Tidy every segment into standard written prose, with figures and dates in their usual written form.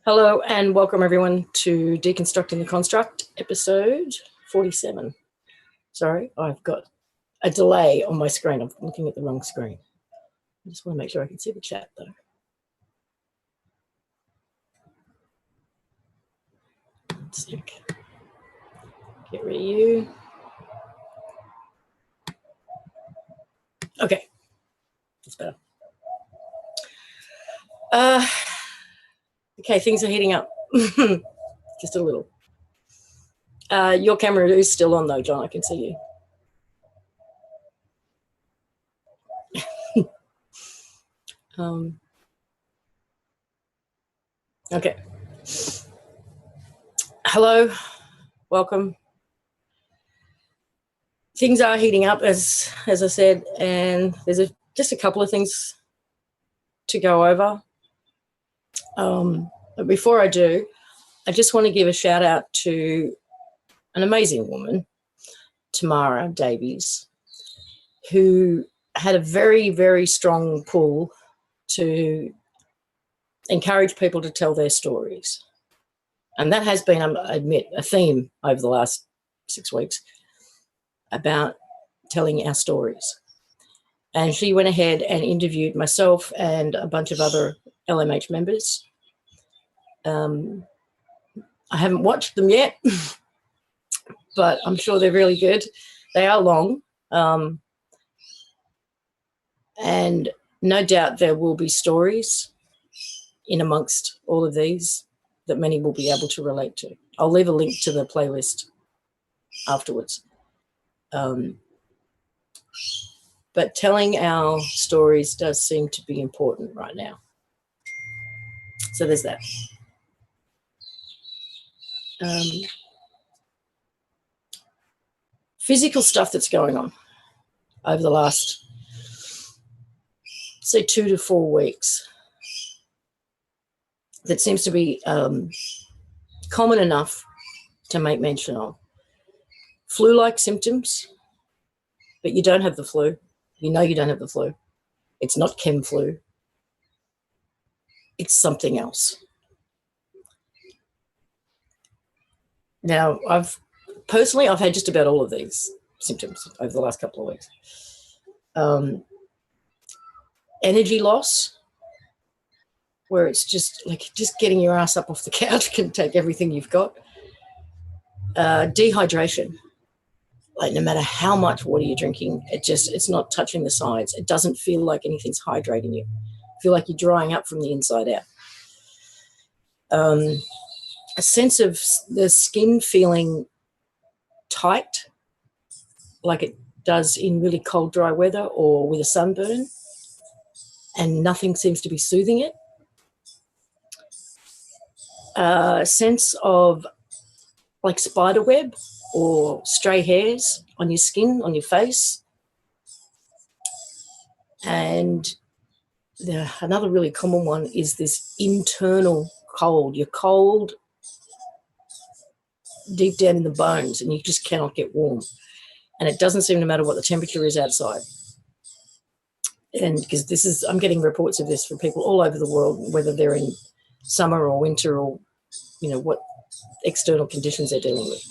Hello and welcome everyone to Deconstructing the Construct episode 47. Sorry, I've got a delay on my screen. I'm looking at the wrong screen. I just want to make sure I can see the chat though. Let's see. Get rid of you. Okay, that's better. Okay, things are heating up. Just a little. Your camera is still on though, John. I can see you. Okay. Hello, welcome. Things are heating up, as I said, and there's just a couple of things to go over. But before I do, I just want to give a shout out to an amazing woman, Tamara Davies, who had a very, very strong pull to encourage people to tell their stories. And that has been, I admit, a theme over the last 6 weeks about telling our stories. And she went ahead and interviewed myself and a bunch of other LMH members. I haven't watched them yet, but I'm sure they're really good. They are long. And no doubt there will be stories in amongst all of these that many will be able to relate to. I'll leave a link to the playlist afterwards. But telling our stories does seem to be important right now. So there's that. Physical stuff that's going on over the last, say, 2 to 4 weeks that seems to be common enough to make mention of. Flu-like symptoms, but you don't have the flu. You know you don't have the flu. It's not chem flu. It's something else. Now, I've had just about all of these symptoms over the last couple of weeks. Energy loss, where it's just like getting your ass up off the couch can take everything you've got. Dehydration, like no matter how much water you're drinking, it's not touching the sides. It doesn't feel like anything's hydrating you. You feel like you're drying up from the inside out. A sense of the skin feeling tight, like it does in really cold, dry weather or with a sunburn, and nothing seems to be soothing it. A sense of like spider web or stray hairs on your skin, on your face. And another really common one is this internal cold. You're cold deep down in the bones and you just cannot get warm. And it doesn't seem to matter what the temperature is outside. And because I'm getting reports of this from people all over the world, whether they're in summer or winter or, you know, what external conditions they're dealing with.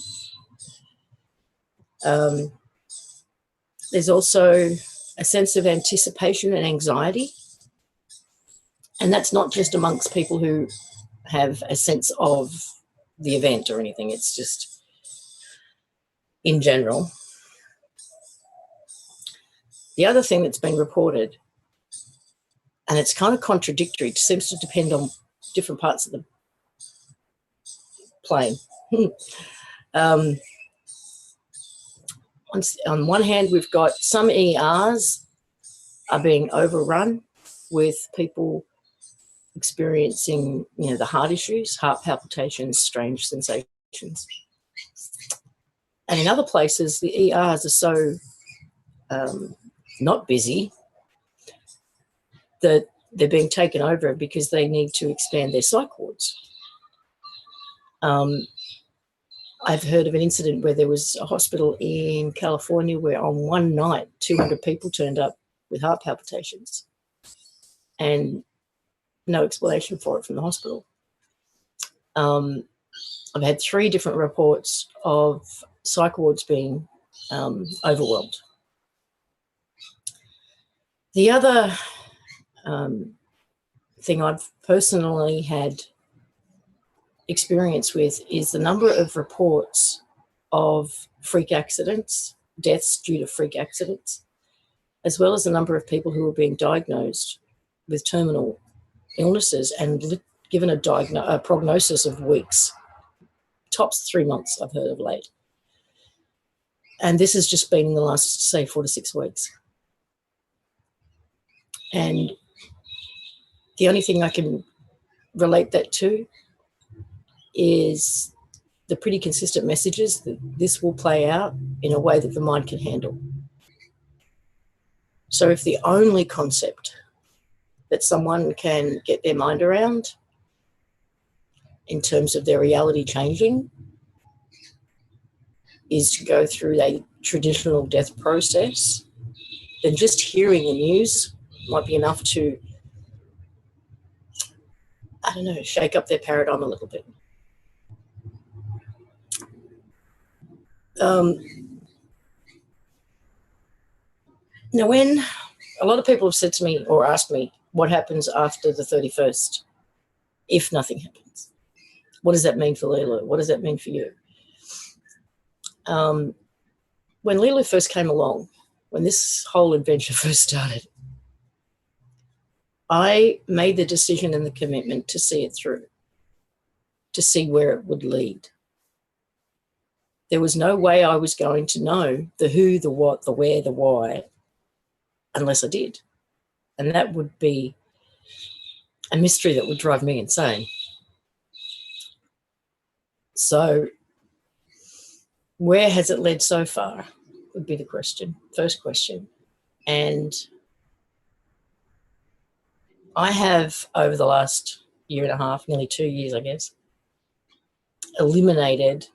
There's also a sense of anticipation and anxiety. And that's not just amongst people who have a sense of the event or anything. It's just in general. The other thing that's been reported, and it's kind of contradictory, it seems to depend on different parts of the plane. On one hand, we've got some ERs are being overrun with people experiencing, you know, the heart issues, heart palpitations, strange sensations. And in other places, the ERs are so not busy that they're being taken over because they need to expand their psych wards. I've heard of an incident where there was a hospital in California where on one night 200 people turned up with heart palpitations and no explanation for it from the hospital. I've had 3 different reports of psych wards being overwhelmed. The other thing I've personally had experience with is the number of reports of freak accidents, deaths due to freak accidents, as well as the number of people who are being diagnosed with terminal illnesses and given a prognosis of weeks, tops 3 months, I've heard of late. And this has just been in the last, say, 4 to 6 weeks. And the only thing I can relate that to is the pretty consistent messages that this will play out in a way that the mind can handle. So if the only concept that someone can get their mind around in terms of their reality changing is to go through a traditional death process, then just hearing the news might be enough to, I don't know, shake up their paradigm a little bit. Now, when a lot of people have said to me or asked me what happens after the 31st, if nothing happens, what does that mean for Lulu? What does that mean for you? When Lulu first came along, when this whole adventure first started, I made the decision and the commitment to see it through, to see where it would lead. There was no way I was going to know the who, the what, the where, the why, unless I did. And that would be a mystery that would drive me insane. So where has it led so far would be the question, first question. And I have, over the last year and a half, nearly 2 years, I guess, eliminated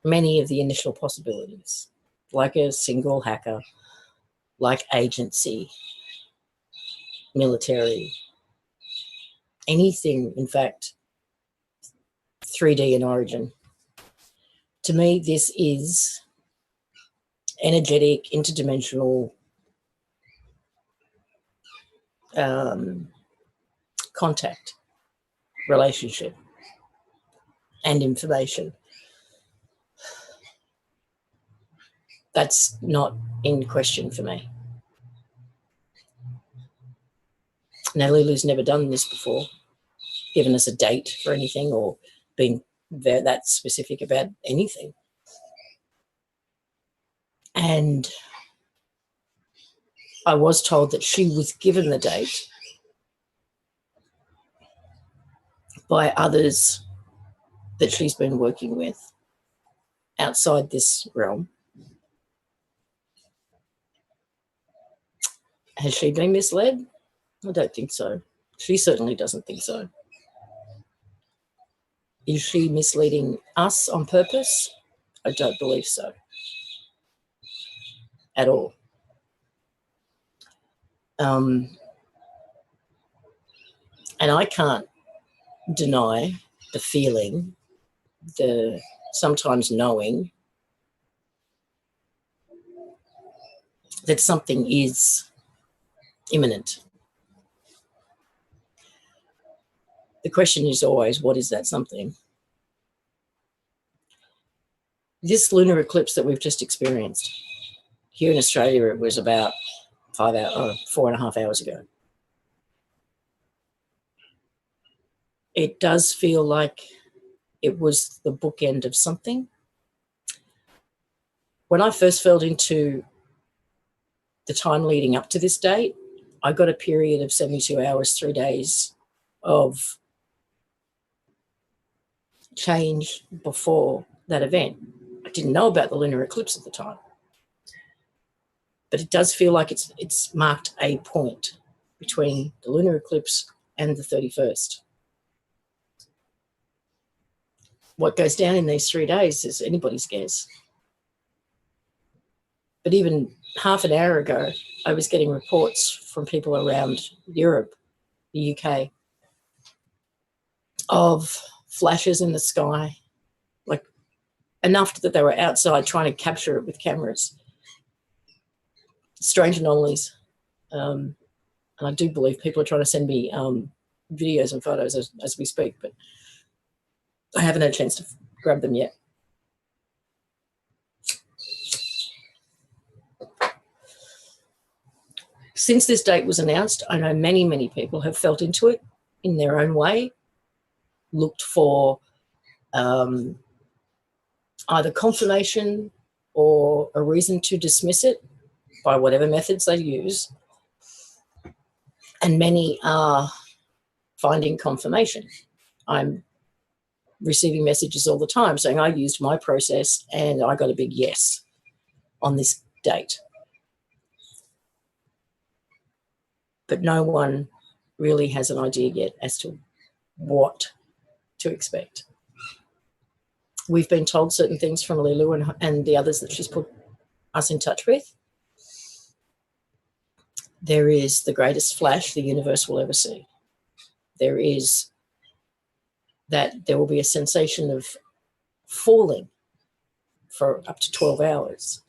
many of the initial possibilities, like a single hacker, like agency, military, anything, in fact, 3D in origin. To me, this is energetic, interdimensional contact, relationship, and information. That's not in question for me. Now, Lulu's never done this before, given us a date for anything or been that specific about anything. And I was told that she was given the date by others that she's been working with outside this realm. Has she been misled? I don't think so. She certainly doesn't think so. Is she misleading us on purpose? I don't believe so at all. And I can't deny the feeling, the sometimes knowing that something is imminent. The question is always, what is that something? This lunar eclipse that we've just experienced, here in Australia, it was about 4.5 hours ago. It does feel like it was the bookend of something. When I first fell into the time leading up to this date, I got a period of 72 hours, 3 days of change before that event. I didn't know about the lunar eclipse at the time, but it does feel like it's marked a point between the lunar eclipse and the 31st. What goes down in these 3 days is anybody's guess. But even half an hour ago, I was getting reports from people around Europe, the UK, of flashes in the sky, like enough that they were outside trying to capture it with cameras. Strange anomalies. And I do believe people are trying to send me videos and photos as we speak, but I haven't had a chance to grab them yet. Since this date was announced, I know many, many people have felt into it in their own way, looked for either confirmation or a reason to dismiss it by whatever methods they use. And many are finding confirmation. I'm receiving messages all the time saying I used my process and I got a big yes on this date. But no one really has an idea yet as to what to expect. We've been told certain things from Lilu and the others that she's put us in touch with. There is the greatest flash the universe will ever see. There is that there will be a sensation of falling for up to 12 hours.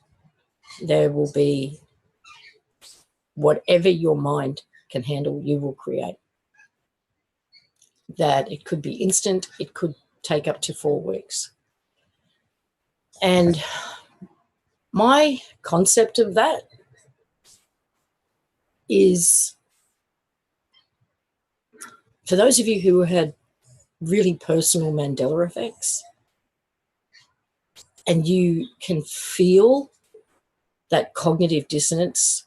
There will be whatever your mind can handle, you will create. That it could be instant, it could take up to 4 weeks. And my concept of that is, for those of you who had really personal Mandela effects, and you can feel that cognitive dissonance,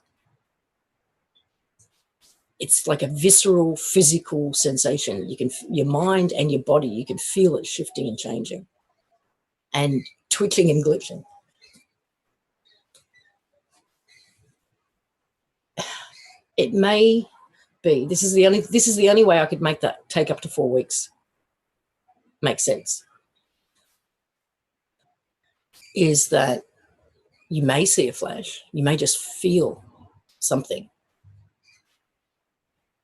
it's like a visceral, physical sensation. You can, your mind and your body, you can feel it shifting and changing and twitching and glitching. It may be, this is the only way I could make that take up to 4 weeks make sense, is that you may see a flash, you may just feel something,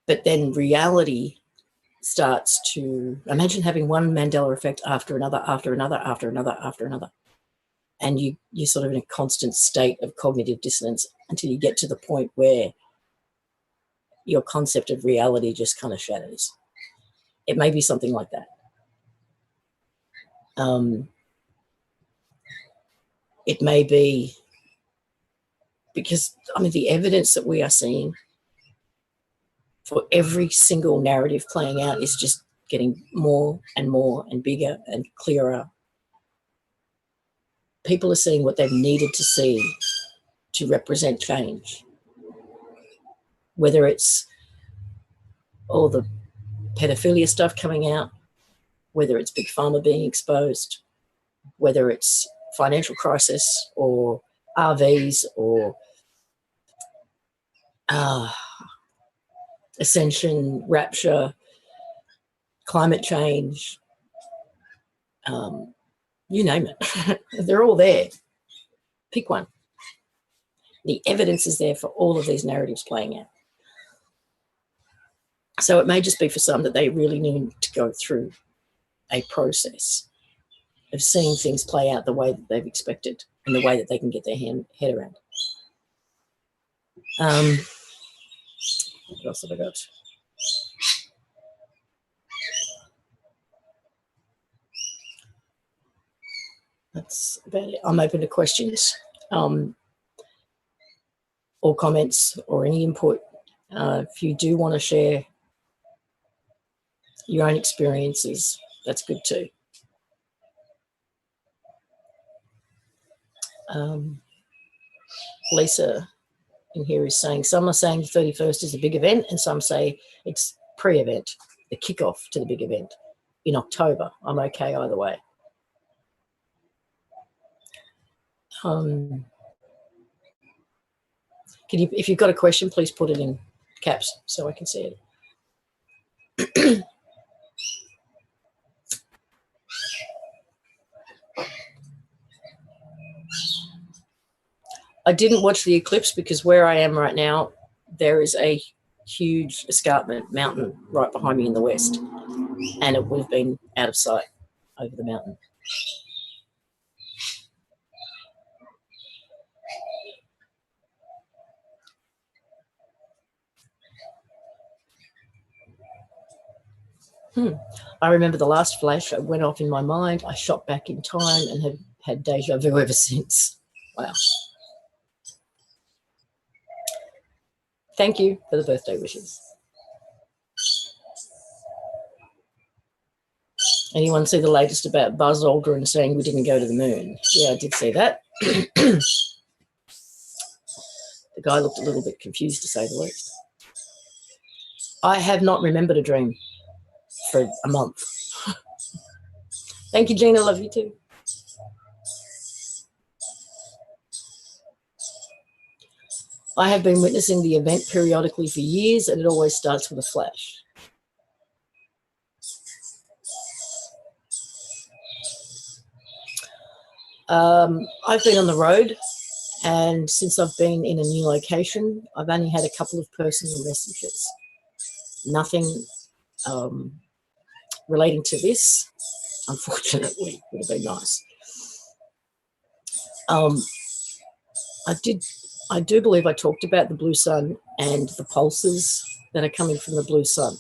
but then reality starts to, imagine having one Mandela effect after another, after another, after another, after another. And you're sort of in a constant state of cognitive dissonance until you get to the point where your concept of reality just kind of shatters. It may be something like that. It may be because, I mean, the evidence that we are seeing for every single narrative playing out is just getting more and more and bigger and clearer. People are seeing what they've needed to see to represent change, whether it's all the pedophilia stuff coming out, whether it's Big Pharma being exposed, whether it's financial crisis or RVs or ascension, rapture, climate change, you name it. They're all there. Pick one. The evidence is there for all of these narratives playing out. So it may just be for some that they really need to go through a process of seeing things play out the way that they've expected and the way that they can get their head around. What else have I got? That's about it. I'm open to questions or comments or any input. If you do want to share your own experiences, that's good too. Lisa in here is saying, some are saying the 31st is a big event and some say it's pre-event, the kickoff to the big event in October. I'm okay either way. Can you, if you've got a question, please put it in caps so I can see it. I didn't watch the eclipse because where I am right now, there is a huge escarpment mountain right behind me in the west, and it would have been out of sight over the mountain. I remember the last flash. It went off in my mind. I shot back in time and have had deja vu ever since. Wow. Thank you for the birthday wishes. Anyone see the latest about Buzz Aldrin saying we didn't go to the moon? Yeah, I did see that. The guy looked a little bit confused, to say the least. I have not remembered a dream for a month. Thank you, Gina. Love you too. I have been witnessing the event periodically for years, and it always starts with a flash. I've been on the road, and since I've been in a new location, I've only had a couple of personal messages. Nothing relating to this, unfortunately. Would have been nice. I do believe I talked about the blue sun and the pulses that are coming from the blue sun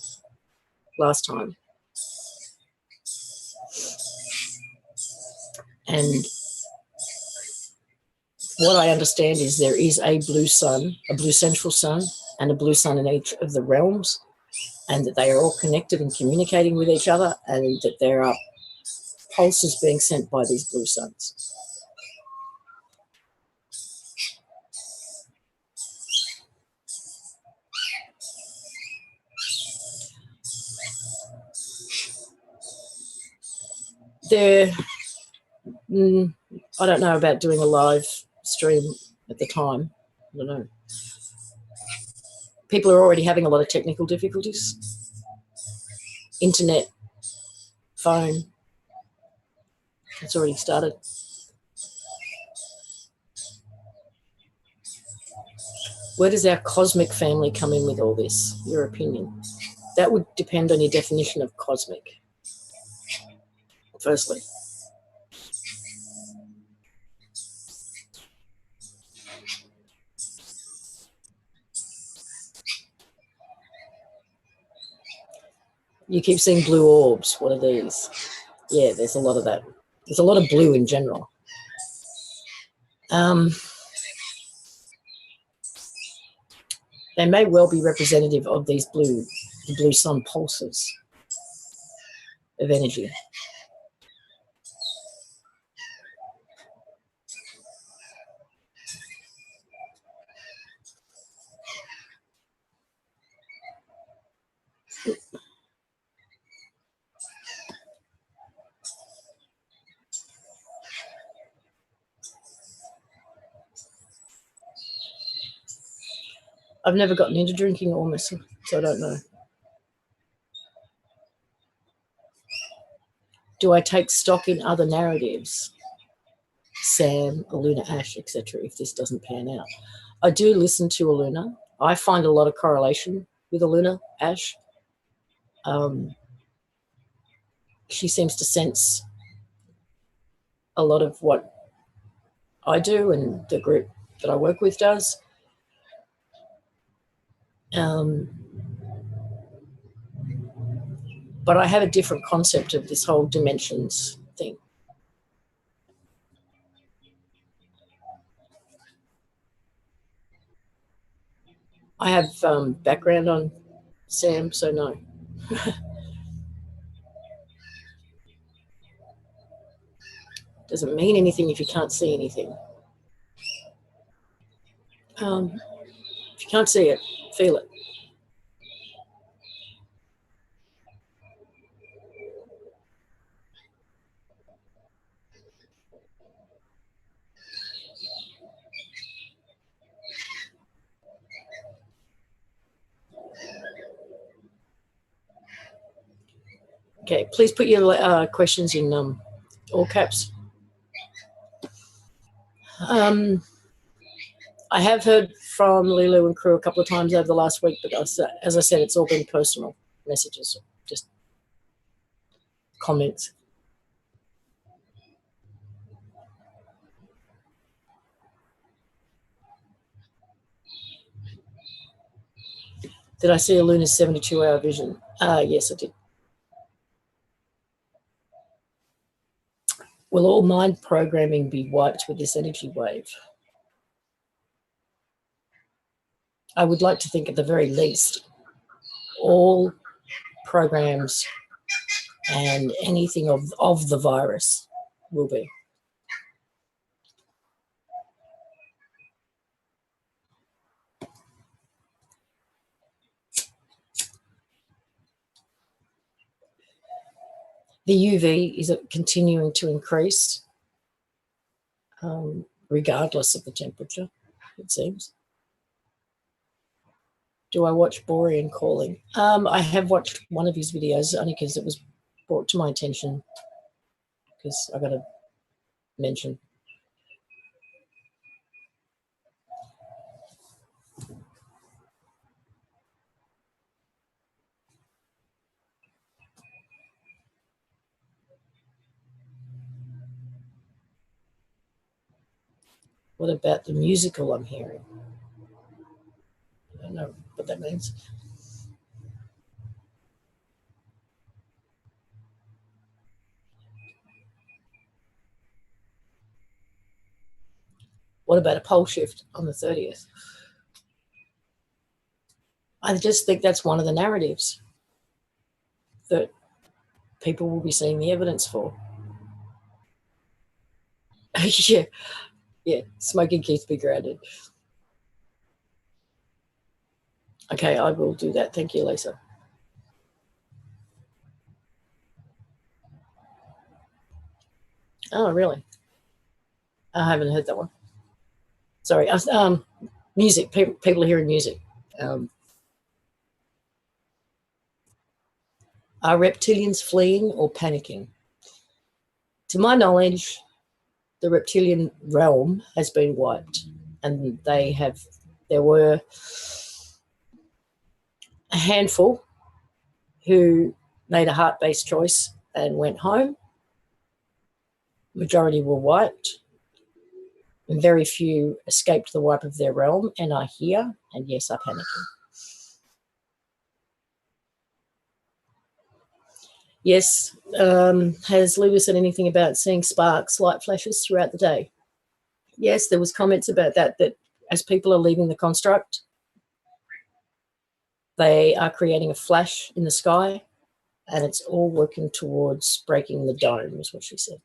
last time. And what I understand is there is a blue sun, a blue central sun, and a blue sun in each of the realms, and that they are all connected and communicating with each other, and that there are pulses being sent by these blue suns. I don't know about doing a live stream at the time. I don't know. People are already having a lot of technical difficulties. Internet, phone, it's already started. Where does our cosmic family come in with all this? Your opinion? That would depend on your definition of cosmic, firstly. You keep seeing blue orbs. What are these? Yeah, there's a lot of that. There's a lot of blue in general. They may well be representative of these the blue sun pulses of energy. I've never gotten into drinking almost, so I don't know. Do I take stock in other narratives? Sam, Aluna Ash, etc., if this doesn't pan out. I do listen to Aluna. I find a lot of correlation with Aluna Ash. She seems to sense a lot of what I do and the group that I work with does. But I have a different concept of this whole dimensions thing. I have background on Sam, so no. Doesn't mean anything if you can't see anything. If you can't see it, feel it. Okay, please put your questions in all caps. I have heard from Lulu and crew a couple of times over the last week, but as I said, it's all been personal messages, just comments. Did I see a Luna's 72-hour vision? Yes, I did. Will all mind programming be wiped with this energy wave? I would like to think at the very least all programs and anything of the virus will be. The UV is continuing to increase regardless of the temperature, it seems. Do I watch Borean Calling? I have watched one of his videos only because it was brought to my attention, because I got to mention. What about the musical I'm hearing? I don't know what that means. What about a pole shift on the 30th? I just think that's one of the narratives that people will be seeing the evidence for. yeah, smoking keeps me grounded. Okay, I will do that. Thank you, Lisa. Oh, really? I haven't heard that one. Sorry. Music. People hearing music. Are reptilians fleeing or panicking? To my knowledge, the reptilian realm has been wiped, and there were a handful who made a heart-based choice and went home. Majority were wiped, and very few escaped the wipe of their realm and are here, and yes, are panicking. Yes. Has Lewis said anything about seeing sparks, light flashes throughout the day? Yes, there was comments about that as people are leaving the construct, they are creating a flash in the sky, and it's all working towards breaking the dome, is what she said.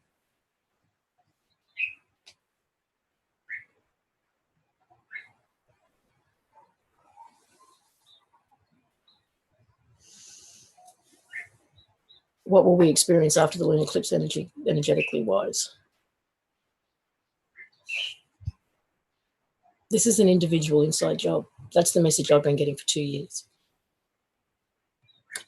What will we experience after the lunar eclipse energetically wise? This is an individual inside job. That's the message I've been getting for 2 years.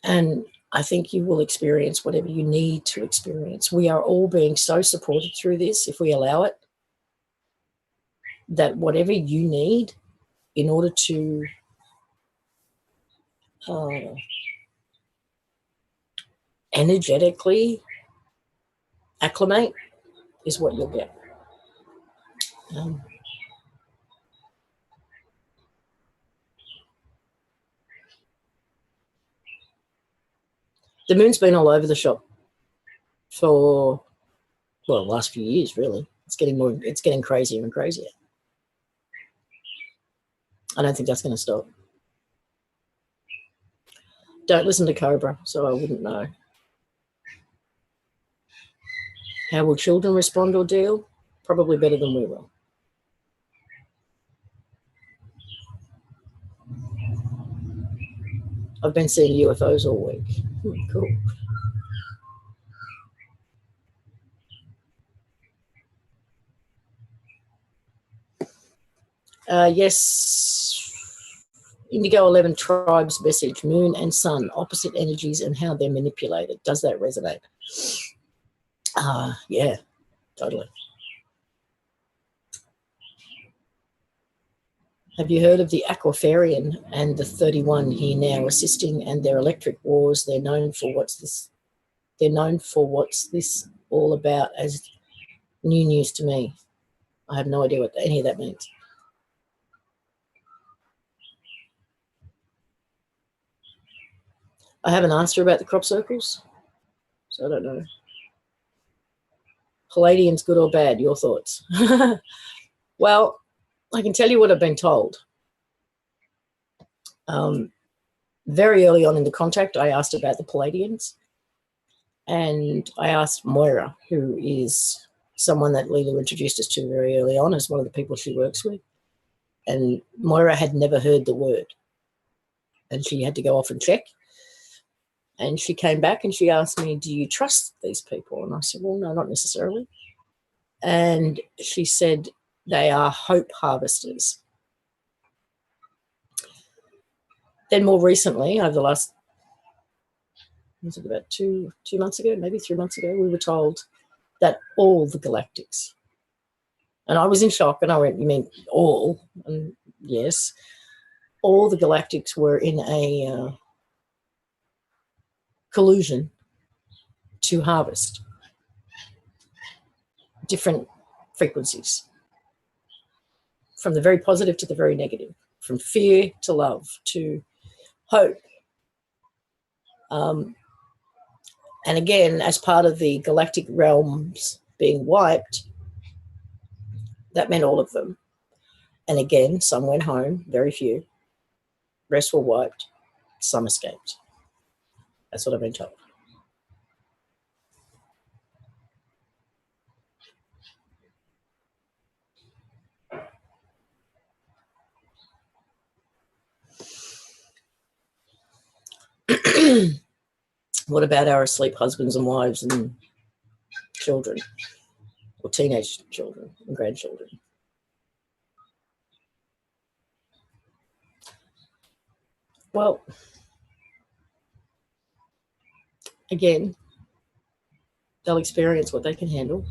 And I think you will experience whatever you need to experience. We are all being so supported through this, if we allow it, that whatever you need in order to energetically acclimate is what you'll get. The moon's been all over the shop for, the last few years, really. It's getting crazier and crazier. I don't think that's going to stop. Don't listen to Cobra, so I wouldn't know. How will children respond or deal? Probably better than we will. I've been seeing UFOs all week. Cool. Yes. Indigo 11 tribes message, moon and sun, opposite energies and how they're manipulated. Does that resonate? Yeah, totally. Have you heard of the Aquafarian and the 31 here now assisting and their electric wars? They're known for what's this all about as new news to me. I have no idea what any of that means. I haven't asked her about the crop circles, so I don't know. Palladians, good or bad? Your thoughts? Well, I can tell you what I've been told. Very early on in the contact, I asked about the Palladians, and I asked Moira, who is someone that Lila introduced us to very early on as one of the people she works with, and Moira had never heard the word, and she had to go off and check. And she came back and she asked me, do you trust these people? And I said, well, no, not necessarily. And she said, they are hope harvesters. Then more recently, over the last, was it about two months ago, maybe 3 months ago, we were told that all the galactics, and I was in shock, and I went, you mean all? And yes, all the galactics were in a collusion to harvest different frequencies, from the very positive to the very negative, from fear to love to hope. And again, as part of the galactic realms being wiped, that meant all of them. And again, some went home, very few. Rest were wiped, some escaped. That's what I've been told. What about our asleep husbands and wives and children, or teenage children and grandchildren? Well, again, they'll experience what they can handle.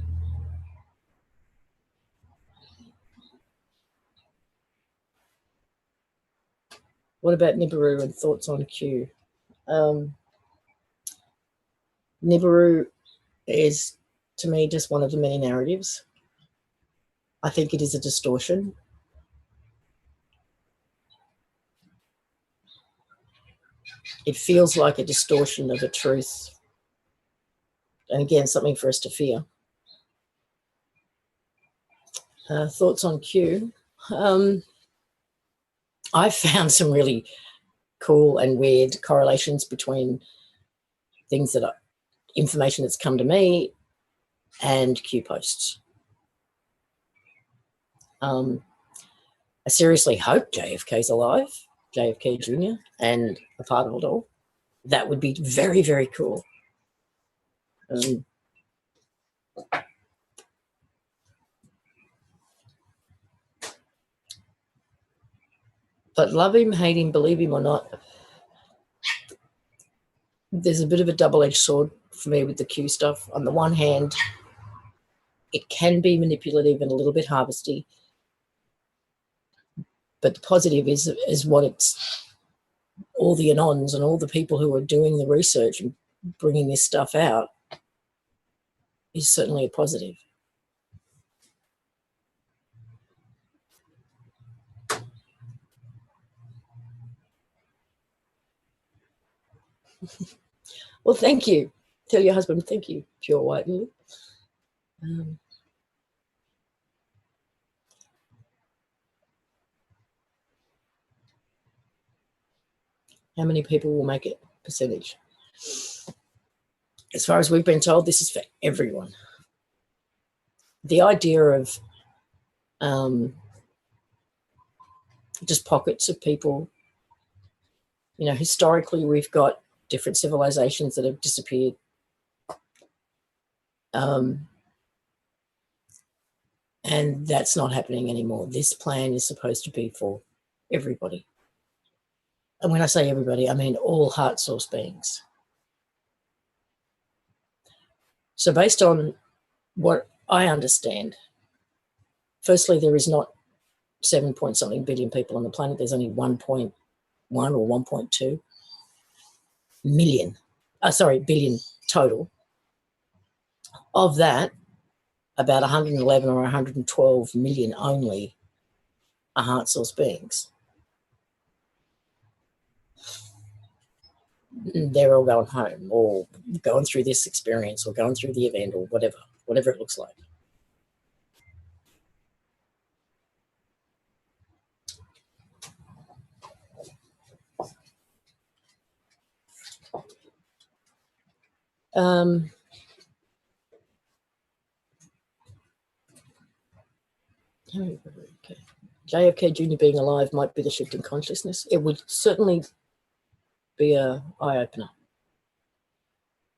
What about Nibiru and thoughts on Q? Nibiru is, to me, just one of the many narratives. I think it is a distortion. It feels like a distortion of a truth. And again, something for us to fear. Thoughts on Q? I've found some really cool and weird correlations between things that are information that's come to me and Q posts. I seriously hope JFK's alive, JFK Jr., and a part of it all. That would be very, very cool. But love him, hate him, believe him or not, there's a bit of a double-edged sword for me with the Q stuff. On the one hand, it can be manipulative and a little bit harvesty, but the positive is what it's, all the anons and all the people who are doing the research and bringing this stuff out is certainly a positive. Well, thank you. Tell your husband thank you, Pure White Lily. How many people will make it? Percentage. As far as we've been told, this is for everyone. The idea of just pockets of people, you know, historically we've got different civilizations that have disappeared. And that's not happening anymore. This plan is supposed to be for everybody. And when I say everybody, I mean all heart source beings. So based on what I understand, firstly, there is not 7 point something billion people on the planet. There's only 1.1 or 1.2 million, billion total. Of that, about 111 or 112 million only are heart source beings. They're all going home or going through this experience or going through the event or whatever, whatever it looks like. Okay. JFK Jr. being alive might be the shift in consciousness. It would certainly be an eye-opener.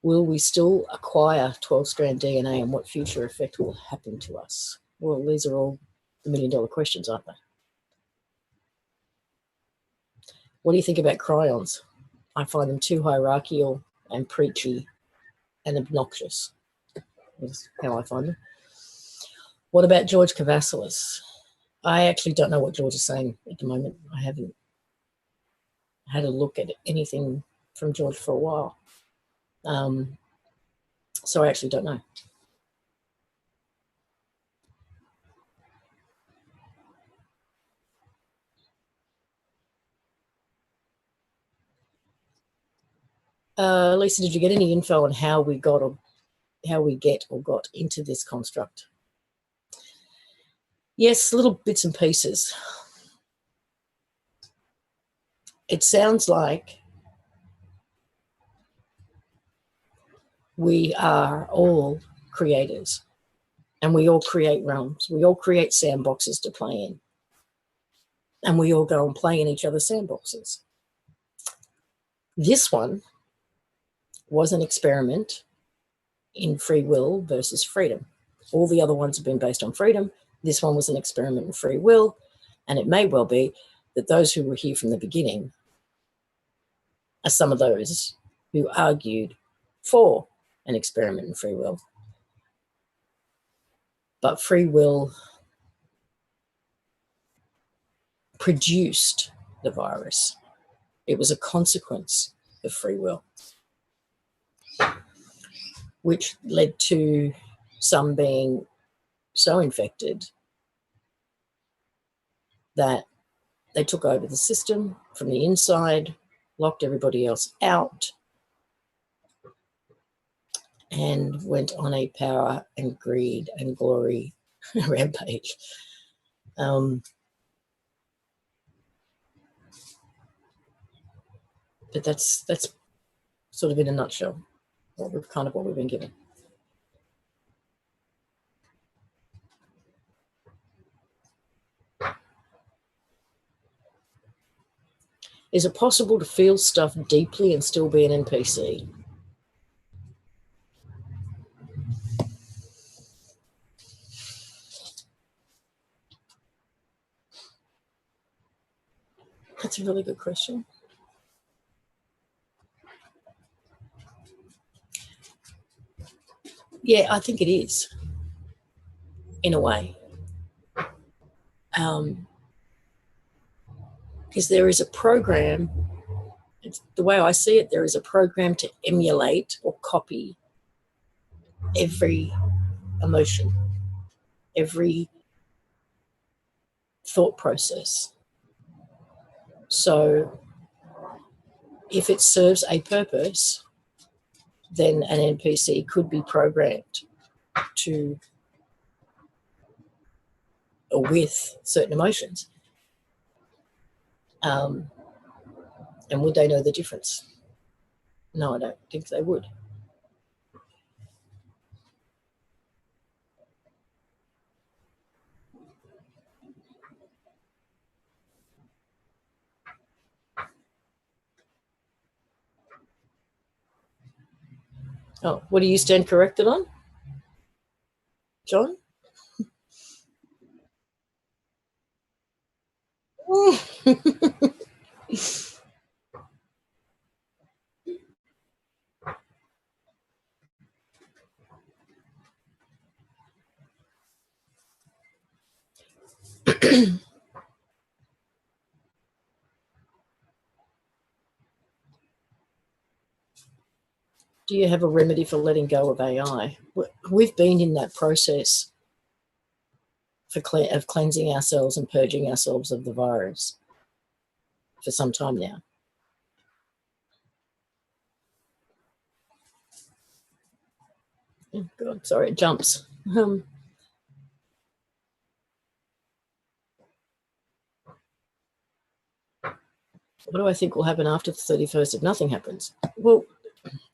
Will we still acquire 12-strand DNA, and what future effect will happen to us? Well, these are all the million-dollar questions, aren't they? What do you think about cryons? I find them too hierarchical and preachy and obnoxious. That's how I find them. What about George Cavassalis? I actually don't know what George is saying at the moment. I haven't had a look at anything from George for a while. So I actually don't know. Lisa, did you get any info on how we got into this construct? Yes, little bits and pieces. It sounds like we are all creators, and we all create realms. We all create sandboxes to play in, and we all go and play in each other's sandboxes. This one was an experiment in free will versus freedom. All the other ones have been based on freedom. This one was an experiment in free will, and it may well be that those who were here from the beginning are some of those who argued for an experiment in free will. But free will produced the virus. It was a consequence of free will, which led to some being so infected that they took over the system from the inside, locked everybody else out, and went on a power and greed and glory rampage. But that's sort of in a nutshell what we've been given. Is it possible to feel stuff deeply and still be an NPC? That's a really good question. Yeah, I think it is, in a way. Because there is a program, the way I see it, there is a program to emulate or copy every emotion, every thought process. So if it serves a purpose, then an NPC could be programmed to or with certain emotions. And would they know the difference? No, I don't think they would. Oh, what do you stand corrected on, John? Do you have a remedy for letting go of AI? We've been in that process of cleansing ourselves and purging ourselves of the virus for some time now. Oh God, sorry, it jumps. What do I think will happen after the 31st if nothing happens? Well,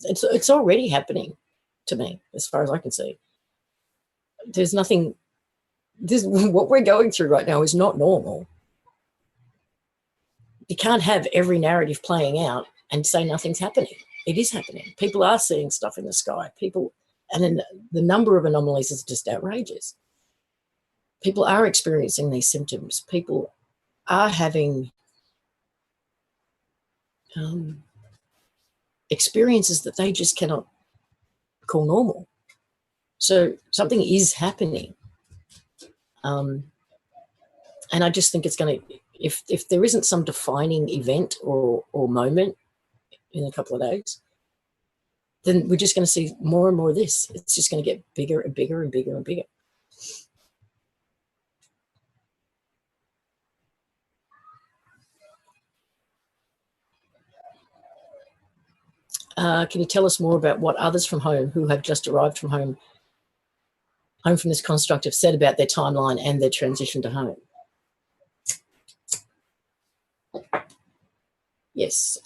it's already happening to me, as far as I can see. There's nothing. What we're going through right now is not normal. You can't have every narrative playing out and say nothing's happening. It is happening. People are seeing stuff in the sky. And then the number of anomalies is just outrageous. People are experiencing these symptoms. People are having experiences that they just cannot call normal. So something is happening. And I just think it's going to, if there isn't some defining event or moment in a couple of days, then we're just going to see more and more of this. It's just going to get bigger and bigger and bigger and bigger. Can you tell us more about what others from home who have just arrived from home from this construct have said about their timeline and their transition to home? Yes.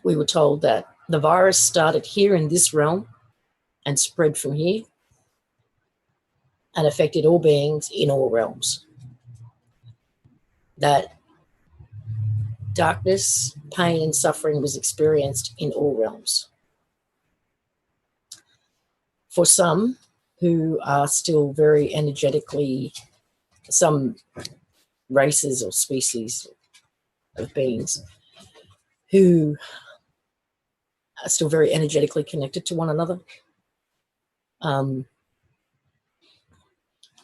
We were told that the virus started here in this realm and spread from here and affected all beings in all realms. That darkness, pain, and suffering was experienced in all realms. For some who are still very energetically, some races or species of beings who are still very energetically connected to one another,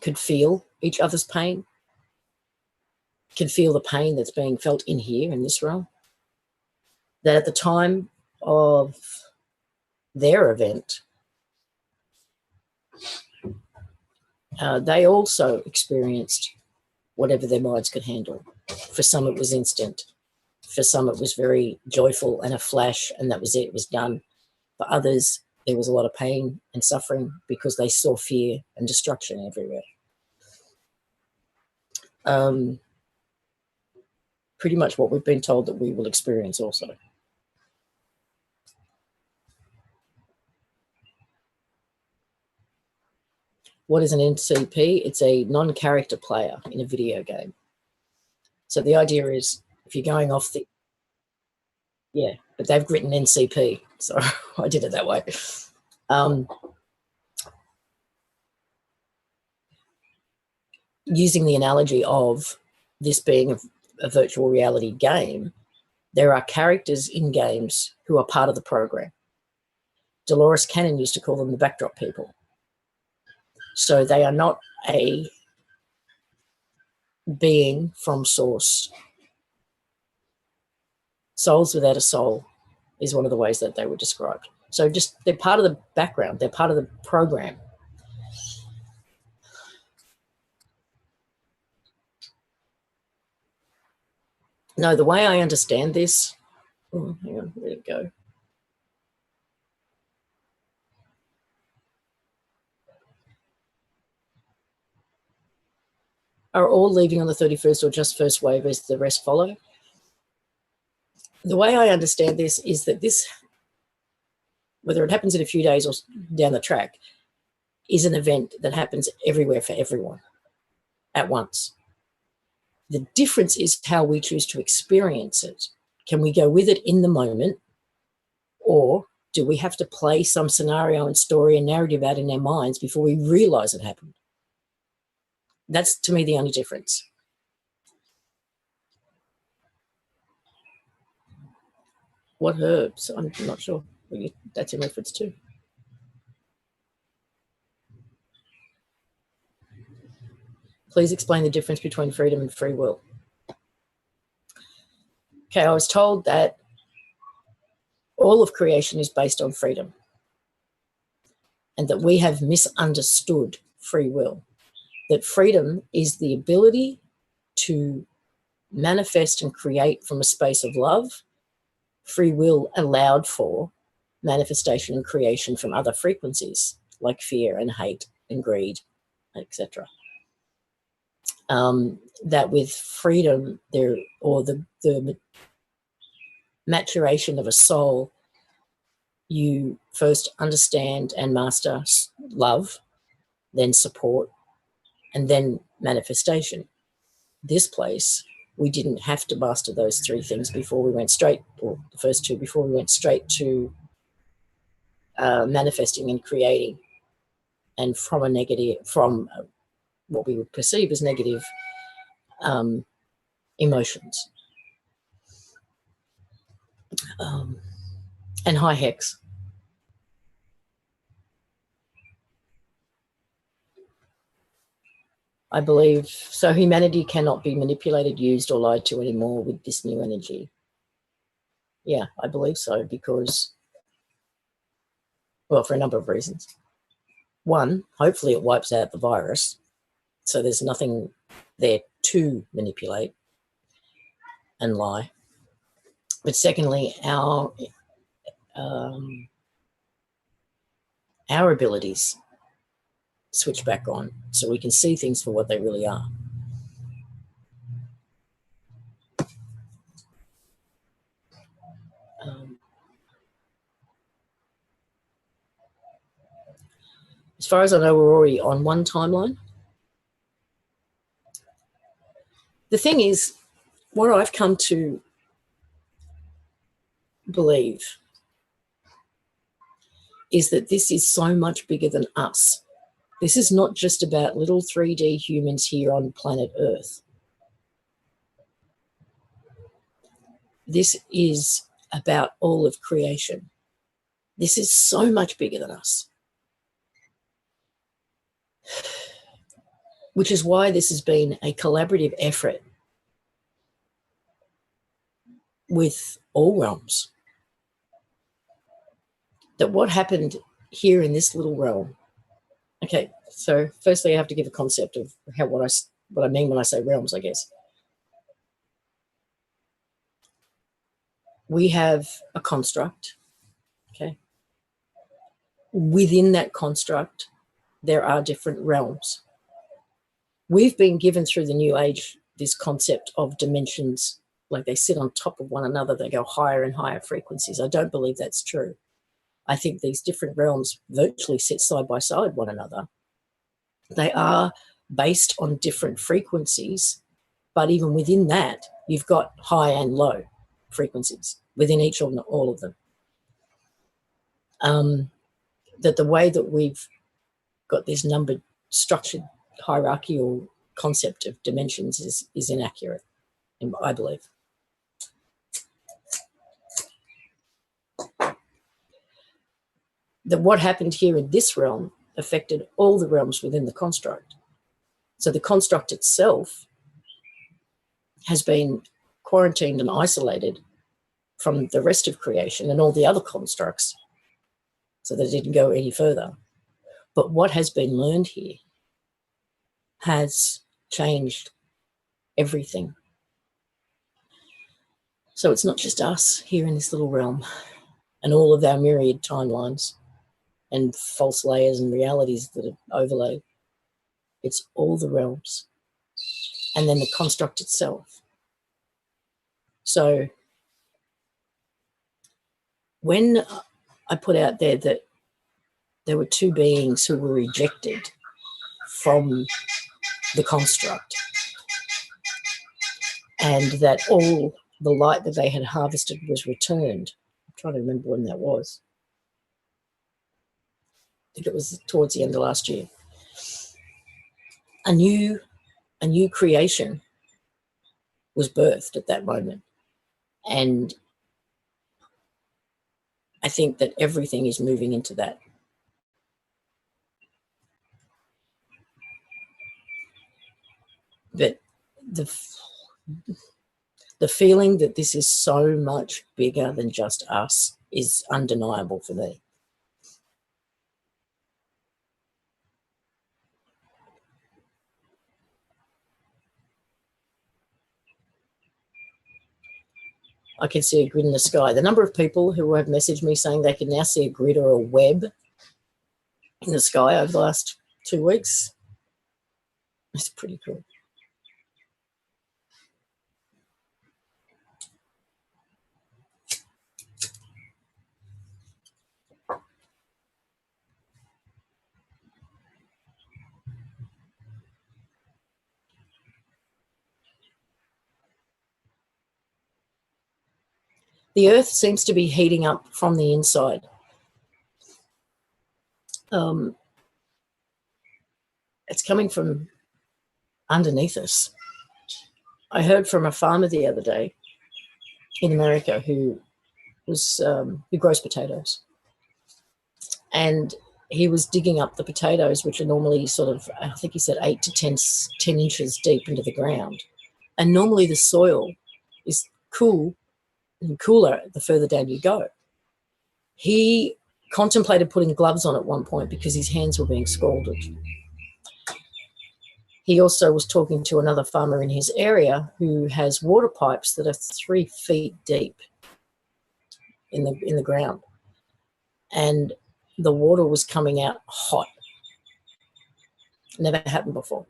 could feel each other's pain, could feel the pain that's being felt in here, in this realm. That at the time of their event, they also experienced whatever their minds could handle. For some, it was instant. For some, it was very joyful and a flash, and that was it, it was done. For others, there was a lot of pain and suffering because they saw fear and destruction everywhere. Pretty much what we've been told that we will experience also. What is an NCP? It's a non-character player in a video game. So the idea is if you're going off the, yeah, but they've written NCP, so I did it that way. Using the analogy of this being a virtual reality game, there are characters in games who are part of the program. Dolores Cannon used to call them the backdrop people. So they are not a being from source. Souls without a soul is one of the ways that they were described. So just they're part of the background. They're part of the program. No, the way I understand this, oh, hang on, where'd it go? Are all leaving on the 31st or just first wave as the rest follow? The way I understand this is that this, whether it happens in a few days or down the track, is an event that happens everywhere for everyone at once. The difference is how we choose to experience it. Can we go with it in the moment, or do we have to play some scenario and story and narrative out in our minds before we realize it happened? That's, to me, the only difference. What herbs? I'm not sure what that's in reference to. Please explain the difference between freedom and free will. Okay, I was told that all of creation is based on freedom and that we have misunderstood free will. That freedom is the ability to manifest and create from a space of love. Free will allowed for manifestation and creation from other frequencies like fear and hate and greed, etc. That with freedom there, or the maturation of a soul, you first understand and master love, then support, and then manifestation. This place, we didn't have to master those three things before we went straight, or the first two, before we went straight to manifesting and creating, and from what we would perceive as negative emotions and high hex. I believe so. Humanity cannot be manipulated, used, or lied to anymore with this new energy. Yeah, I believe so, because, well, for a number of reasons. One, hopefully it wipes out the virus, so there's nothing there to manipulate and lie. But secondly, our abilities switch back on, so we can see things for what they really are. As far as I know, we're already on one timeline. The thing is, what I've come to believe is that this is so much bigger than us. This is not just about little 3D humans here on planet Earth. This is about all of creation. This is so much bigger than us. Which is why this has been a collaborative effort with all realms. That what happened here in this little realm. Okay, so firstly I have to give a concept of what I mean when I say realms, I guess. We have a construct, okay? Within that construct, there are different realms. We've been given through the New Age this concept of dimensions, like they sit on top of one another, they go higher and higher frequencies. I don't believe that's true. I think these different realms virtually sit side by side one another. They are based on different frequencies, but even within that, you've got high and low frequencies within each of all of them. That the way that we've got this numbered, structured, hierarchical concept of dimensions is inaccurate, I believe. That what happened here in this realm affected all the realms within the construct. So the construct itself has been quarantined and isolated from the rest of creation and all the other constructs, so that it didn't go any further. But what has been learned here has changed everything. So it's not just us here in this little realm and all of our myriad timelines and false layers and realities that are overlaid. It's all the realms. And then the construct itself. So when I put out there that there were two beings who were rejected from the construct, and that all the light that they had harvested was returned. I'm trying to remember when that was. I think it was towards the end of last year. A new creation was birthed at that moment. And I think that everything is moving into that. But the feeling that this is so much bigger than just us is undeniable for me. I can see a grid in the sky. The number of people who have messaged me saying they can now see a grid or a web in the sky over the last 2 weeks, it's pretty cool. The Earth seems to be heating up from the inside. It's coming from underneath us. I heard from a farmer the other day in America who grows potatoes, and he was digging up the potatoes, which are normally sort of, I think he said 8 to 10 inches deep into the ground, and normally the soil is cool and cooler the further down you go. He contemplated putting gloves on at one point because his hands were being scalded. He also was talking to another farmer in his area who has water pipes that are 3 feet deep in the ground, and the water was coming out hot. Never happened before.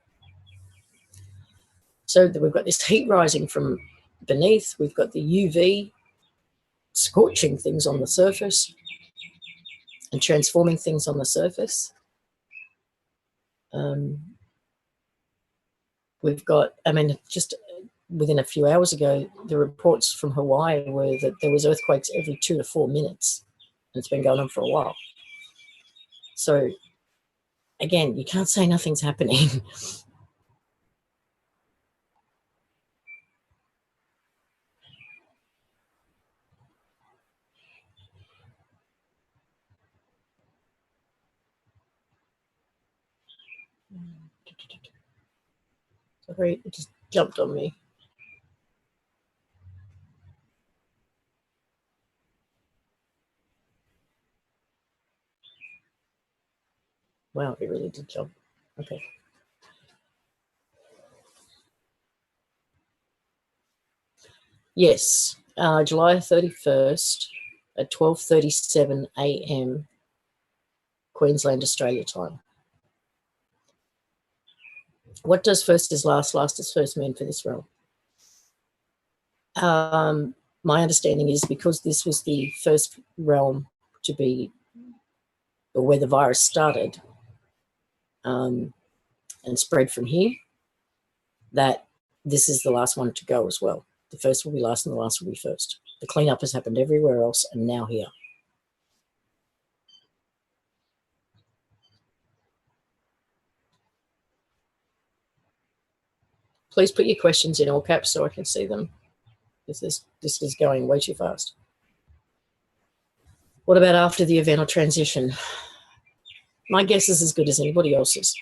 So we've got this heat rising from beneath. We've got the UV scorching things on the surface and transforming things on the surface. We've got, I mean, just within a few hours ago, the reports from Hawaii were that there was earthquakes every 2 to 4 minutes. And it's been going on for a while. So, again, you can't say nothing's happening. Sorry, it just jumped on me. Wow, it really did jump. Okay. Yes, July 31st at 12:37 a.m. Queensland, Australia time. What does first is last, last is first mean for this realm? My understanding is because this was the first realm to be, or where the virus started and spread from here, that this is the last one to go as well. The first will be last and the last will be first. The cleanup has happened everywhere else and now here. Please put your questions in all caps so I can see them. This is going way too fast. What about after the event or transition? My guess is as good as anybody else's.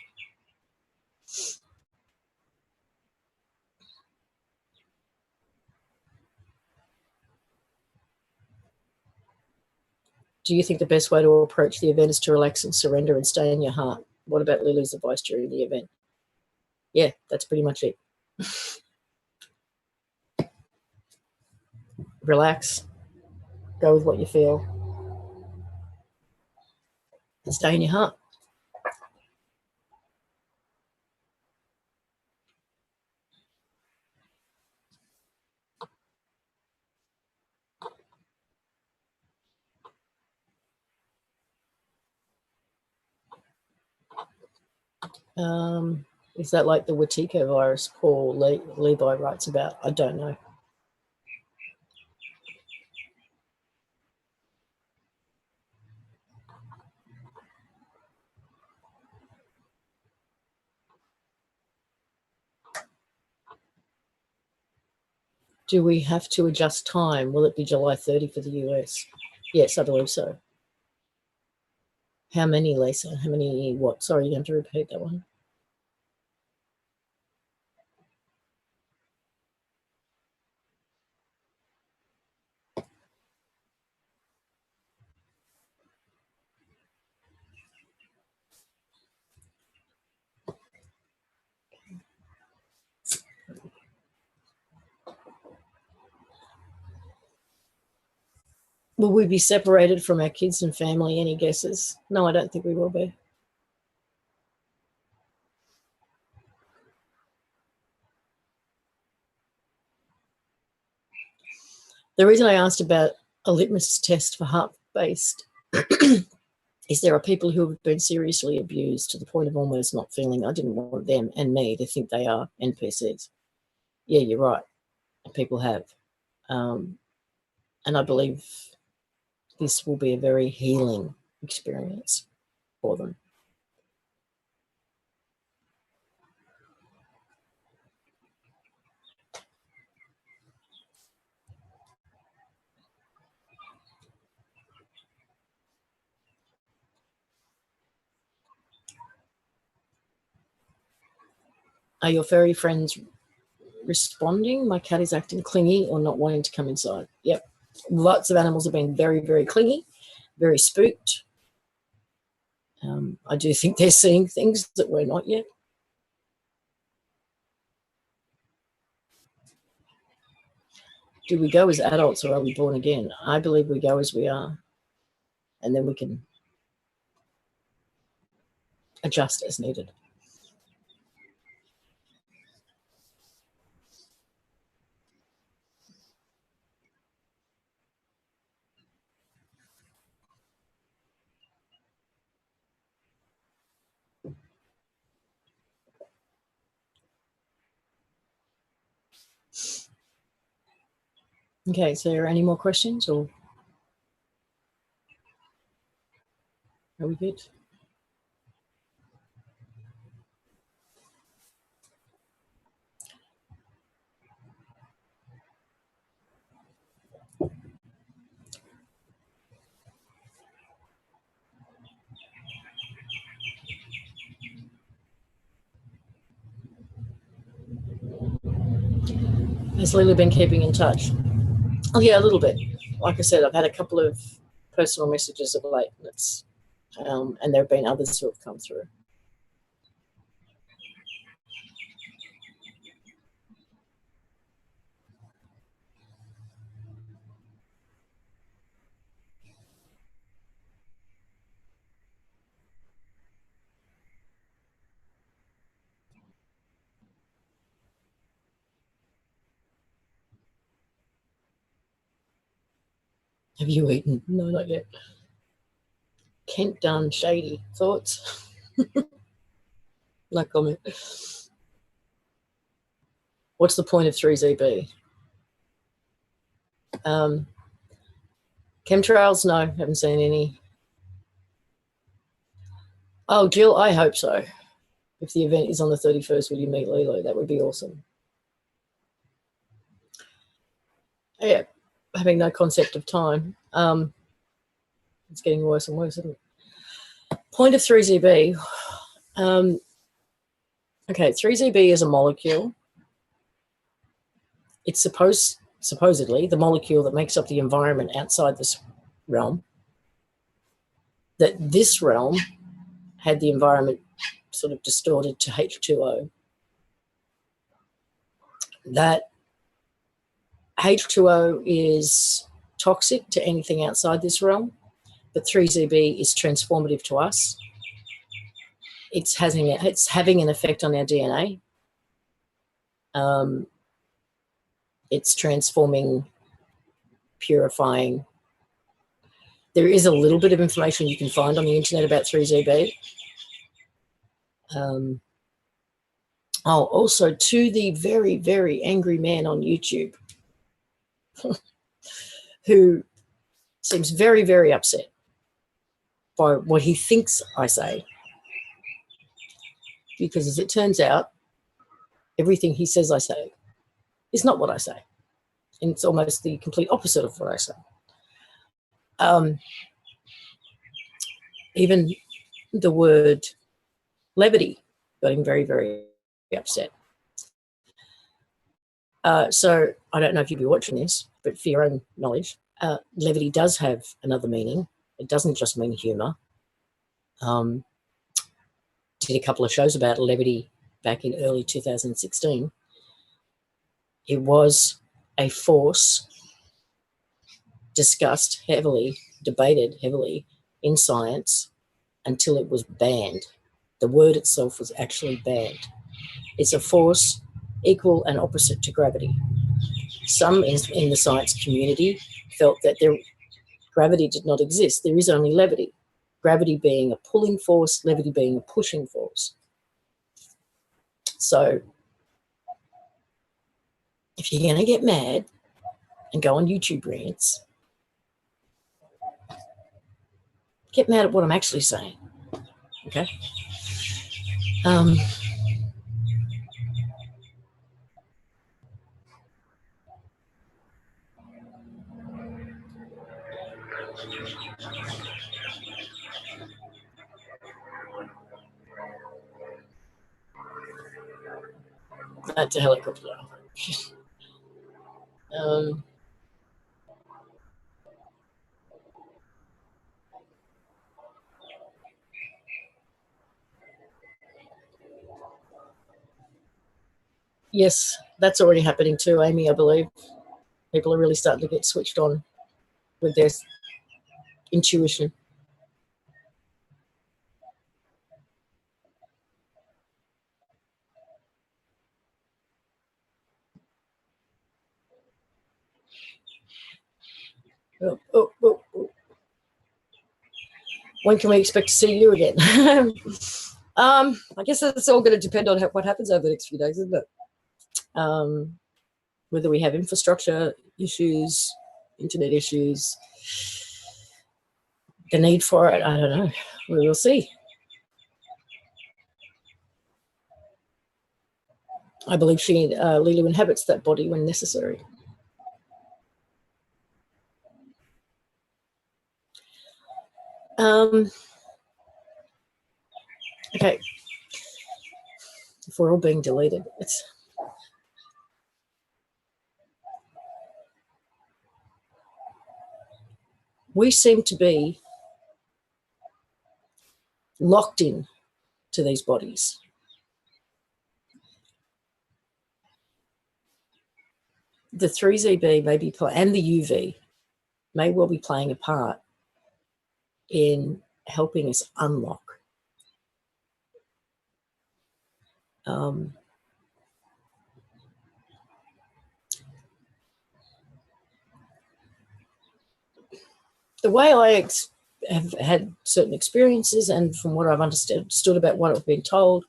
Do you think the best way to approach the event is to relax and surrender and stay in your heart? What about Lily's advice during the event? Yeah, that's pretty much it. Relax, go with what you feel, and stay in your heart. Is that like the Watika virus Paul Levi writes about? I don't know. Do we have to adjust time? Will it be July 30 for the US? Yes, I believe so. How many, Lisa? How many what? Sorry, you have to repeat that one. Will we be separated from our kids and family? Any guesses? No, I don't think we will be. The reason I asked about a litmus test for heart-based is there are people who have been seriously abused to the point of almost not feeling, I didn't want them and me to think they are NPCs. Yeah, you're right. People have. And I believe this will be a very healing experience for them. Are your furry friends responding? My cat is acting clingy or not wanting to come inside. Yep. Lots of animals have been very, very clingy, very spooked. I do think they're seeing things that we're not yet. Do we go as adults or are we born again? I believe we go as we are, and then we can adjust as needed. Okay, so are there any more questions or are we good? Has Lily been keeping in touch? Oh, yeah, a little bit. Like I said, I've had a couple of personal messages of late, and there have been others who have come through. Have you eaten? No, not yet. Kent Dunn, shady. Thoughts? No comment. What's the point of 3ZB? Chemtrails? No, haven't seen any. Oh, Jill, I hope so. If the event is on the 31st, will you meet Lilo? That would be awesome. Yeah, having no concept of time. It's getting worse and worse, isn't it? Point of 3ZB. Okay, 3ZB is a molecule. It's supposedly the molecule that makes up the environment outside this realm. That this realm had the environment sort of distorted to H2O. That H2O is toxic to anything outside this realm, but 3ZB is transformative to us. It's having an effect on our DNA. It's transforming, purifying. There is a little bit of information you can find on the internet about 3ZB. Also to the very, very angry man on YouTube who seems very, very upset by what he thinks I say. Because as it turns out, everything he says I say is not what I say. And it's almost the complete opposite of what I say. Even the word levity got him very, very upset. So I don't know if you'd be watching this, but for your own knowledge, levity does have another meaning. It doesn't just mean humour. Did a couple of shows about levity back in early 2016. It was a force discussed heavily, debated heavily in science until it was banned. The word itself was actually banned. It's a force equal and opposite to gravity. Some in the science community felt that gravity did not exist. There is only levity. Gravity being a pulling force, levity being a pushing force. So if you're going to get mad and go on YouTube rants, get mad at what I'm actually saying, okay? That's a helicopter. Yes, that's already happening too, Amy, I believe. People are really starting to get switched on with their intuition. Oh. When can we expect to see you again? I guess that's all going to depend on what happens over the next few days, isn't it? Whether we have infrastructure issues, internet issues, the need for it, I don't know. We will see. I believe Lulu inhabits that body when necessary. Okay. If we're all being deleted, we seem to be locked in to these bodies. The 3ZB may be and the UV may well be playing a part in helping us unlock. The way I have had certain experiences, and from what I've understood about what I've been told,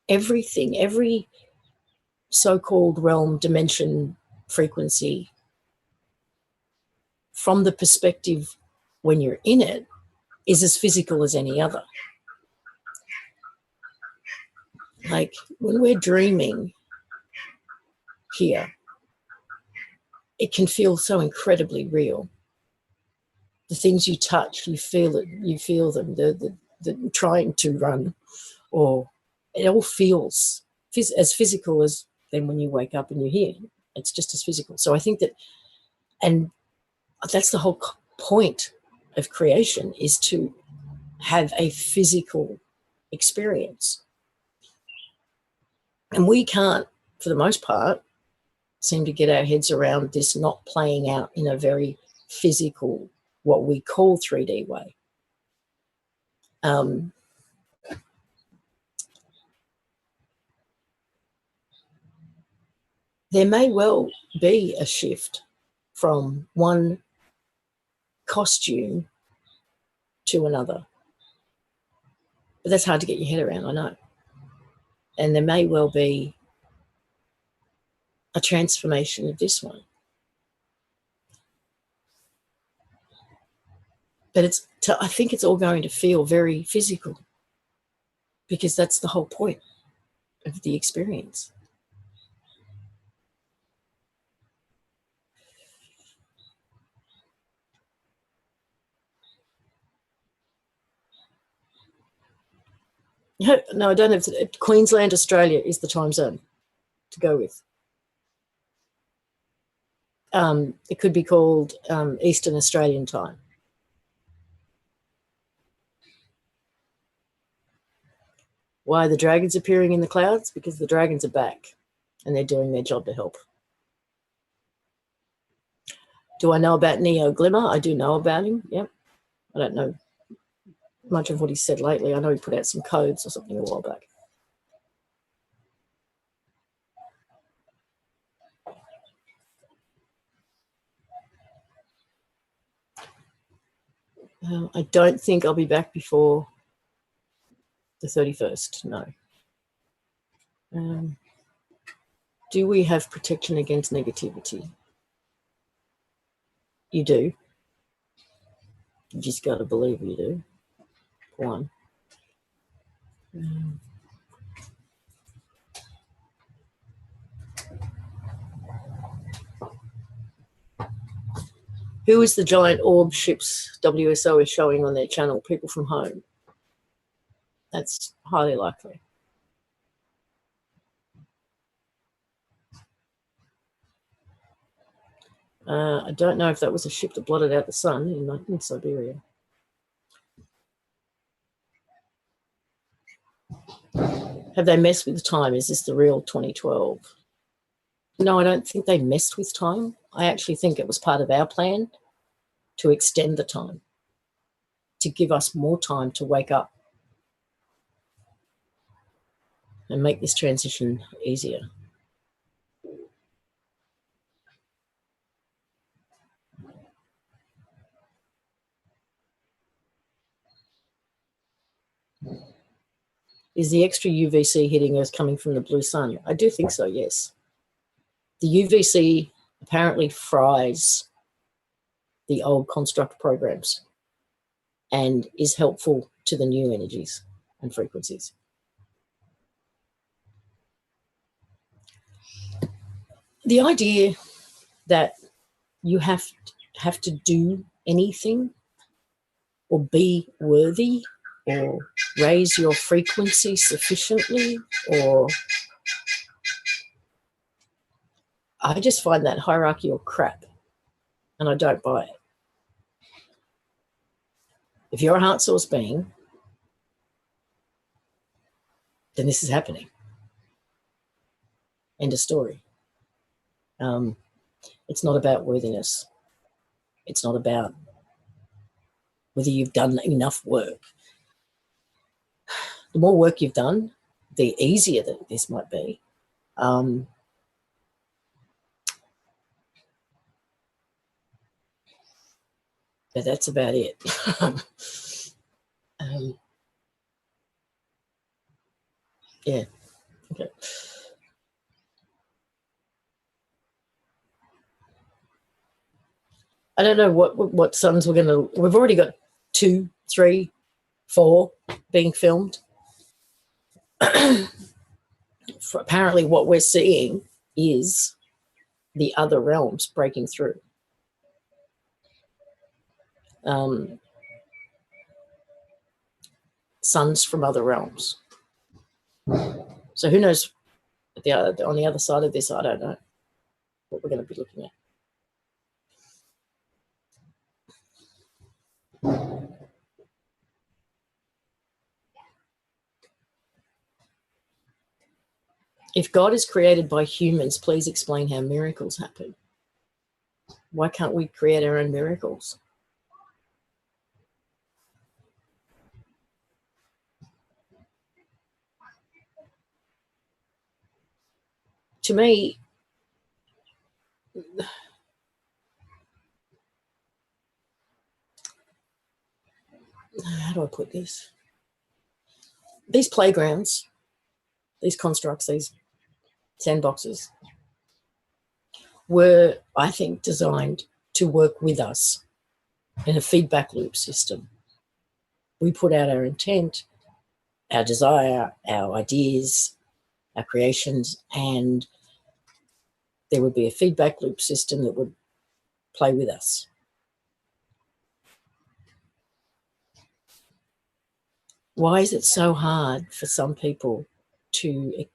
everything, every so-called realm, dimension, frequency, from the perspective when you're in it, is as physical as any other. Like when we're dreaming here, it can feel so incredibly real. The things you touch, you feel it, you feel them. The trying to run, or it all feels as physical as then when you wake up and you're here. It's just as physical. So I think that, and that's the whole point of creation, is to have a physical experience. And we can't, for the most part, seem to get our heads around this not playing out in a very physical, what we call 3D way. There may well be a shift from one costume to another. But that's hard to get your head around, I know. And there may well be a transformation of this one. But I think it's all going to feel very physical, because that's the whole point of the experience. No, I don't have to. Queensland, Australia is the time zone to go with. It could be called Eastern Australian time. Why are the dragons appearing in the clouds? Because the dragons are back and they're doing their job to help. Do I know about Neo Glimmer? I do know about him. Yep. I don't know much of what he said lately. I know he put out some codes or something a while back. I don't think I'll be back before the 31st, no. Do we have protection against negativity? You do. You just got to believe you do. One. Who is the giant orb ships WSO is showing on their channel? People from home. That's highly likely. I don't know if that was a ship that blotted out the sun in Siberia. Have they messed with time? Is this the real 2012? No, I don't think they messed with time. I actually think it was part of our plan to extend the time, to give us more time to wake up and make this transition easier. Is the extra UVC hitting Earth coming from the blue sun? I do think so, yes. The UVC apparently fries the old construct programs and is helpful to the new energies and frequencies. The idea that you have to do anything or be worthy or raise your frequency sufficiently, or I just find that hierarchical crap and I don't buy it. If you're a heart source being, then this is happening. End of story. It's not about worthiness. It's not about whether you've done enough work. The more work you've done, the easier that this might be. But that's about it. Yeah. Okay. I don't know what sons we're going to. We've already got 2, 3, 4 being filmed. Apparently, what we're seeing is the other realms breaking through. Sons from other realms. So who knows? On the other side of this, I don't know what we're going to be looking at. If God is created by humans, please explain how miracles happen. Why can't we create our own miracles? To me, how do I put this? These playgrounds, these constructs, these sandboxes were, I think, designed to work with us in a feedback loop system. We put out our intent, our desire, our ideas, our creations, and there would be a feedback loop system that would play with us. Why is it so hard for some people to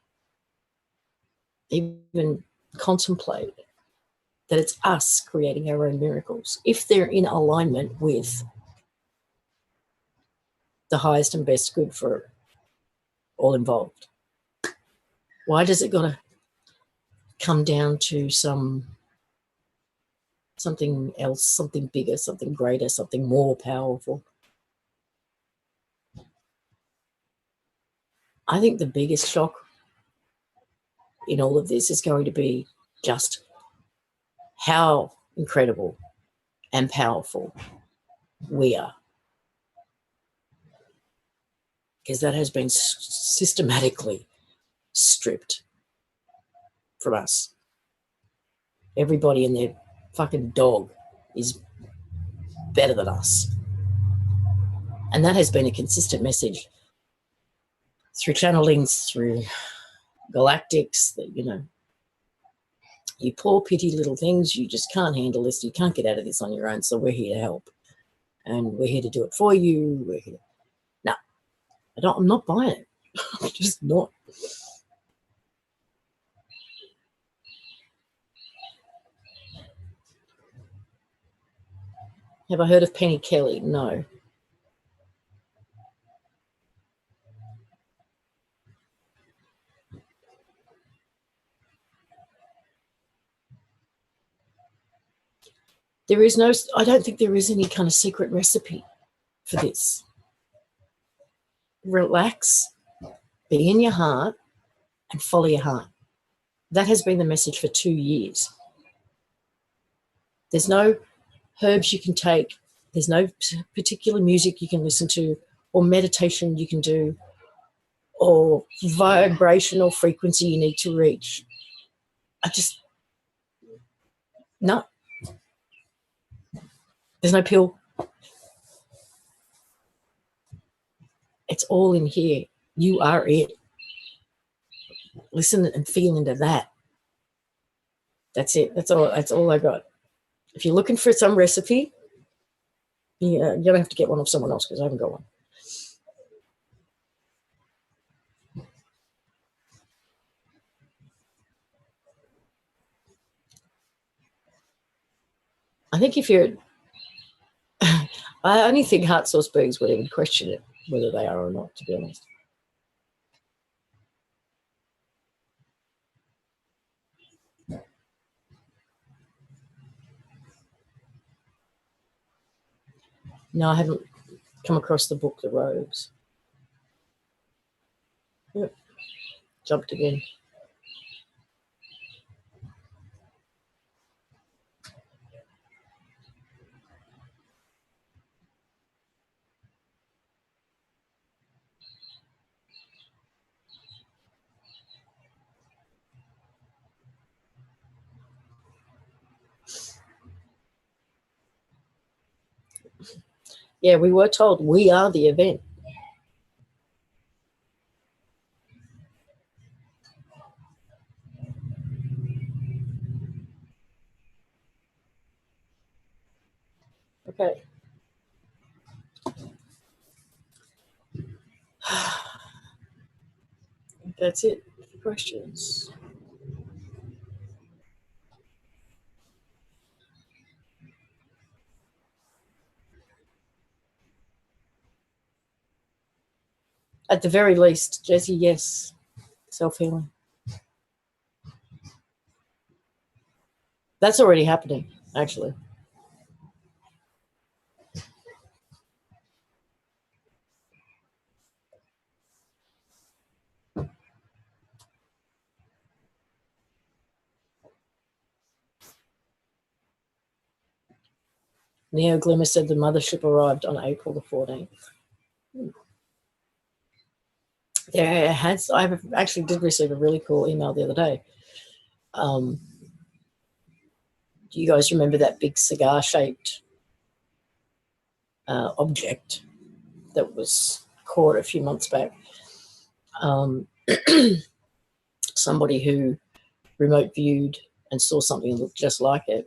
even contemplate that it's us creating our own miracles if they're in alignment with the highest and best good for all involved? Why does it got to come down to some something else, something bigger, something greater, something more powerful. I think the biggest shock in all of this is going to be just how incredible and powerful we are, because that has been systematically stripped from us. Everybody and their fucking dog is better than us. And that has been a consistent message through channelings, through galactics, that, you know, you poor petty little things, you just can't handle this, you can't get out of this on your own, so we're here to help. And we're here to do it for you. We're here. No, I'm not buying it. I'm just not. Have I heard of Penny Kelly? No. There is no, I don't think there is any kind of secret recipe for this. Relax, be in your heart, and follow your heart. That has been the message for 2 years. There's no herbs you can take. There's no particular music you can listen to or meditation you can do or vibrational frequency you need to reach. No. There's no pill. It's all in here. You are it. Listen and feel into that. That's it. That's all I got. If you're looking for some recipe, you're going to have to get one off someone else, because I haven't got one. I think if you're, I only think heart source beings would even question it, whether they are or not, to be honest. No, I haven't come across the book, The Robes. Yep. Jumped again. Yeah, we were told we are the event. Okay. That's it for questions. At the very least, Jesse, yes, self-healing. That's already happening, actually. Neo Glimmer said the mothership arrived on April the 14th. Yeah, I actually did receive a really cool email the other day. Do you guys remember that big cigar-shaped object that was caught a few months back? Somebody who remote viewed and saw something that looked just like it,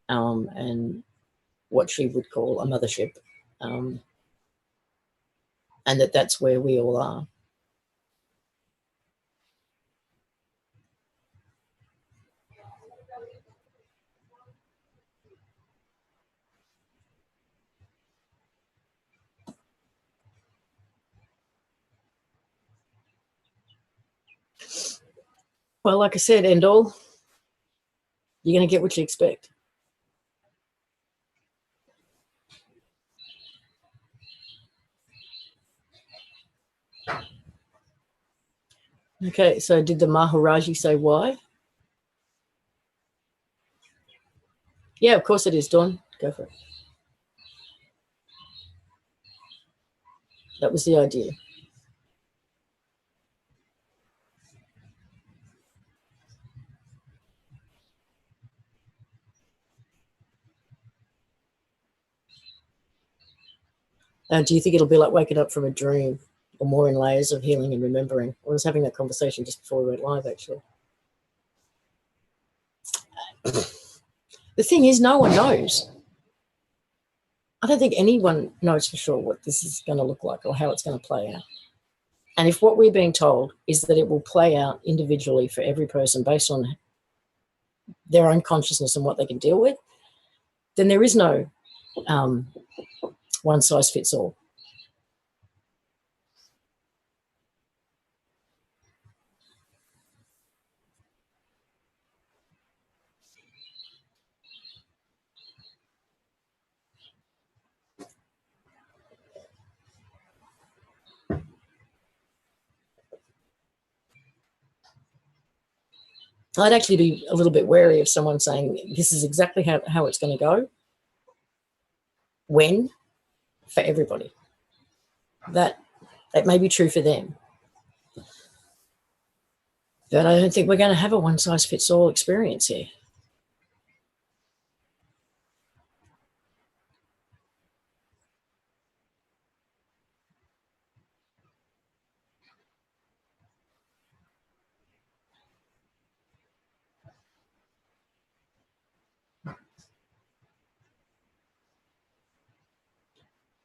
and what she would call a mothership, and that's where we all are. Well, like I said, end all, you're going to get what you expect. Okay, so did the Maharaji say why? Yeah, of course it is, Dawn. Go for it. That was the idea. Do you think it'll be like waking up from a dream, or more in layers of healing and remembering? I was having that conversation just before we went live, actually. The thing is, no one knows. I don't think anyone knows for sure what this is going to look like or how it's going to play out. And if what we're being told is that it will play out individually for every person based on their own consciousness and what they can deal with, then there is no one size fits all. I'd actually be a little bit wary of someone saying this is exactly how it's going to go, when, for everybody. That may be true for them. But I don't think we're going to have a one size fits all experience here.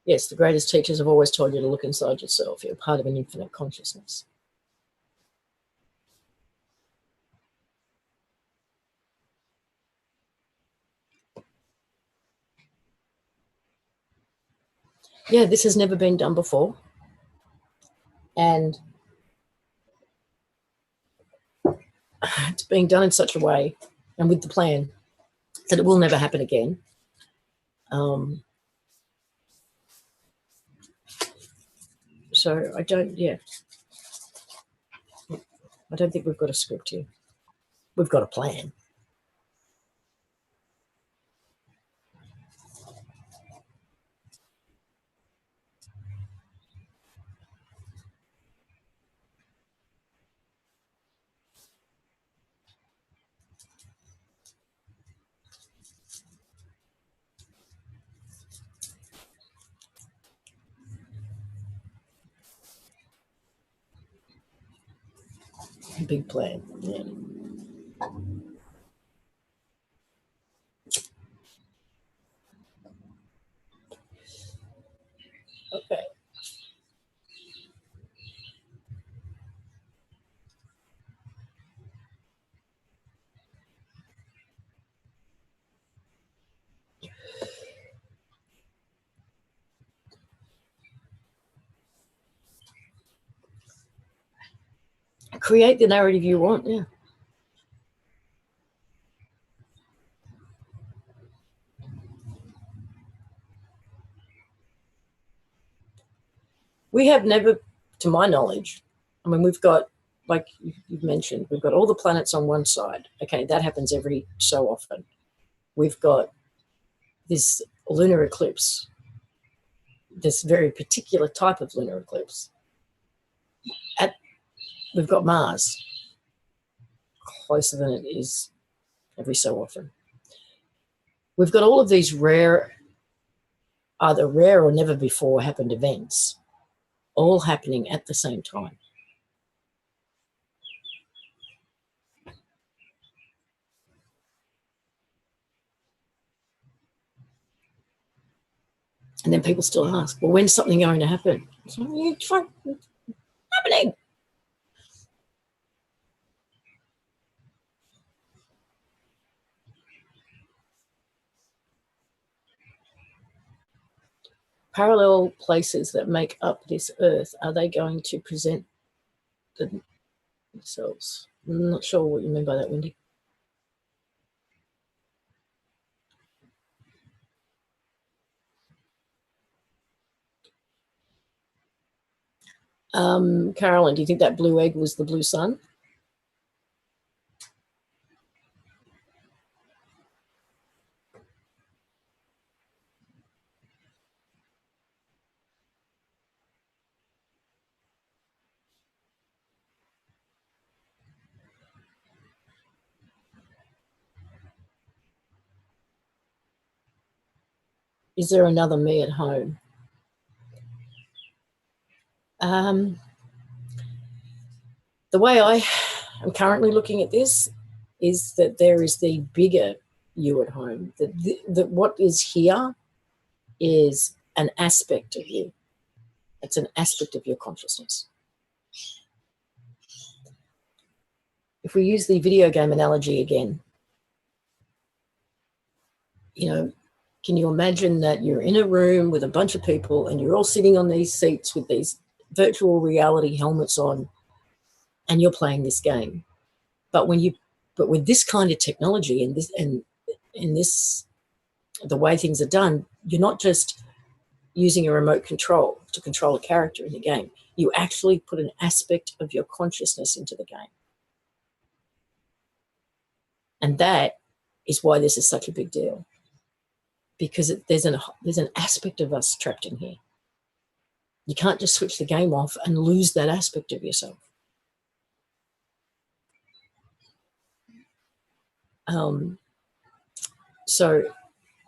Yes, the greatest teachers have always told you to look inside yourself. You're part of an infinite consciousness. Yeah, this has never been done before. And it's being done in such a way and with the plan that it will never happen again. So I don't think we've got a script here. We've got a plan. A big plan. Yeah. Okay. Create the narrative you want. Yeah. We have never, to my knowledge, I mean, we've got, like you've mentioned, we've got all the planets on one side. Okay, that happens every so often. We've got this lunar eclipse, this very particular type of lunar eclipse. We've got Mars closer than it is every so often. We've got all of these rare, either rare or never before happened events, all happening at the same time. And then people still ask, well, when's something going to happen? It's happening. Parallel places that make up this earth, are they going to present themselves? I'm not sure what you mean by that, Wendy. Carolyn, do you think that blue egg was the blue sun? Is there another me at home? The way I am currently looking at this is that there is the bigger you at home. That what is here is an aspect of you. It's an aspect of your consciousness. If we use the video game analogy again, you know, can you imagine that you're in a room with a bunch of people and you're all sitting on these seats with these virtual reality helmets on and you're playing this game? But with this kind of technology and this the way things are done, you're not just using a remote control to control a character in the game. You actually put an aspect of your consciousness into the game. And that is why this is such a big deal. Because there's an aspect of us trapped in here. You can't just switch the game off and lose that aspect of yourself. So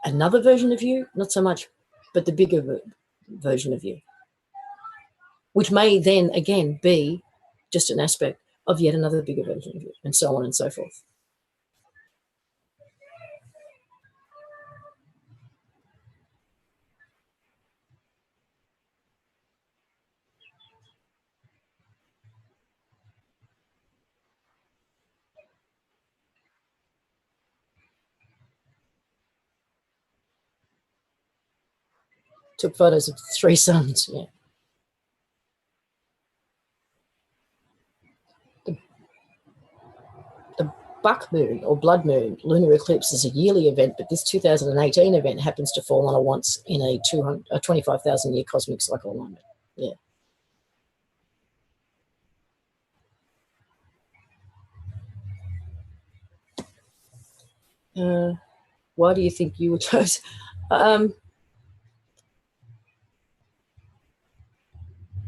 another version of you, not so much, but the bigger version of you, which may then again be just an aspect of yet another bigger version of you, and so on and so forth. Took photos of 3 suns, yeah. The buck moon or blood moon lunar eclipse is a yearly event, but this 2018 event happens to fall on a once in a 25,000 year cosmic cycle alignment. Yeah. Why do you think you were chosen?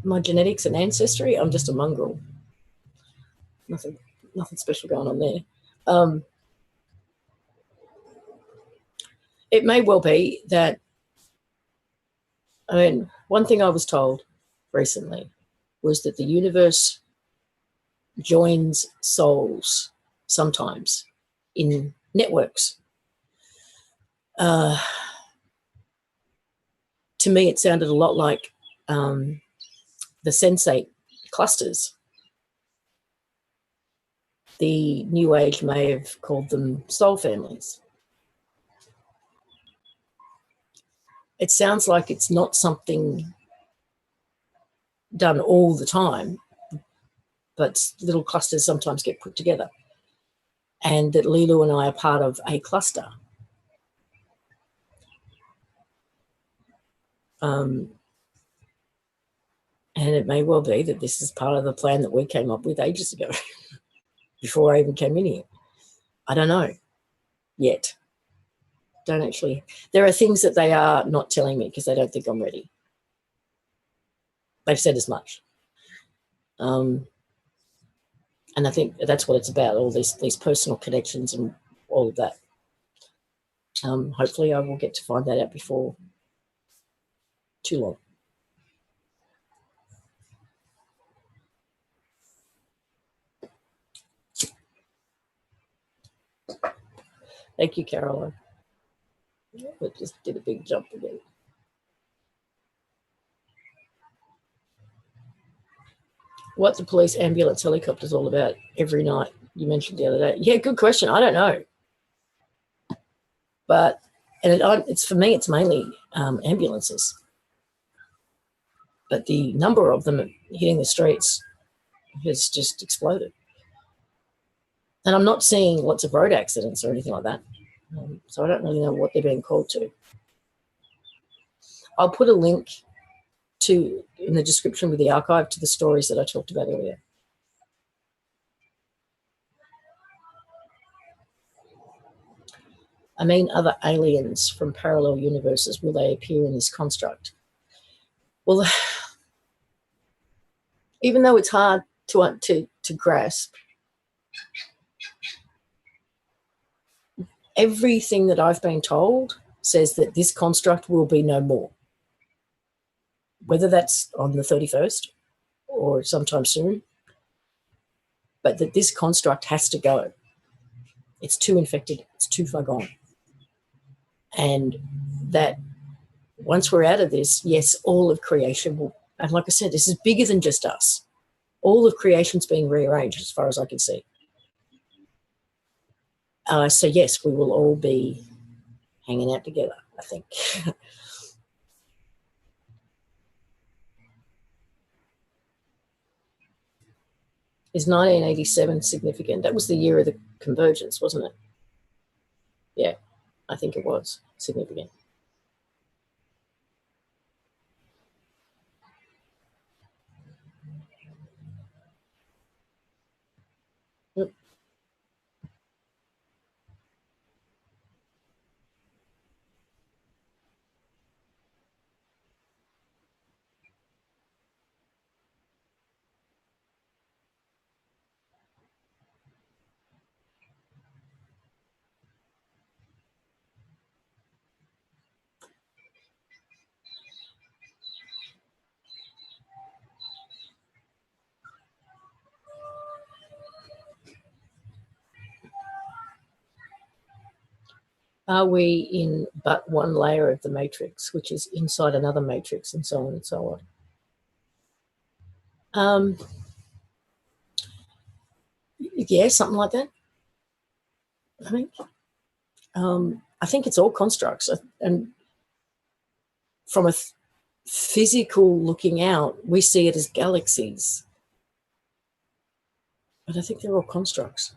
My genetics and ancestry, I'm just a mongrel. Nothing special going on there. It may well be that, I mean, one thing I was told recently was that the universe joins souls sometimes in networks. To me, it sounded a lot like the sensate clusters. The New Age may have called them soul families. It sounds like it's not something done all the time, but little clusters sometimes get put together. And that Lilu and I are part of a cluster. And it may well be that this is part of the plan that we came up with ages ago, before I even came in here. I don't know yet. Don't actually. There are things that they are not telling me because they don't think I'm ready. They've said as much. And I think that's what it's about, all these personal connections and all of that. Hopefully I will get to find that out before too long. Thank you, Caroline. It just did a big jump again. What the police ambulance helicopter is all about every night, you mentioned the other day. Yeah, good question. I don't know. But it's for me, it's mainly ambulances. But the number of them hitting the streets has just exploded. And I'm not seeing lots of road accidents or anything like that. So I don't really know what they're being called to. I'll put a link in the description with the archive to the stories that I talked about earlier. I mean, other aliens from parallel universes, will they appear in this construct? Well, even though it's hard to grasp, everything that I've been told says that this construct will be no more. Whether that's on the 31st or sometime soon, but that this construct has to go. It's too infected. It's too far gone. And that once we're out of this, yes, all of creation will, and like I said, this is bigger than just us. All of creation's being rearranged as far as I can see. So yes, we will all be hanging out together, I think. Is 1987 significant? That was the year of the convergence, wasn't it? Yeah, I think it was significant. Yep. Are we in but one layer of the matrix, which is inside another matrix, and so on and so on? Yeah, something like that. I think it's all constructs, and from a physical looking out, we see it as galaxies, but I think they're all constructs.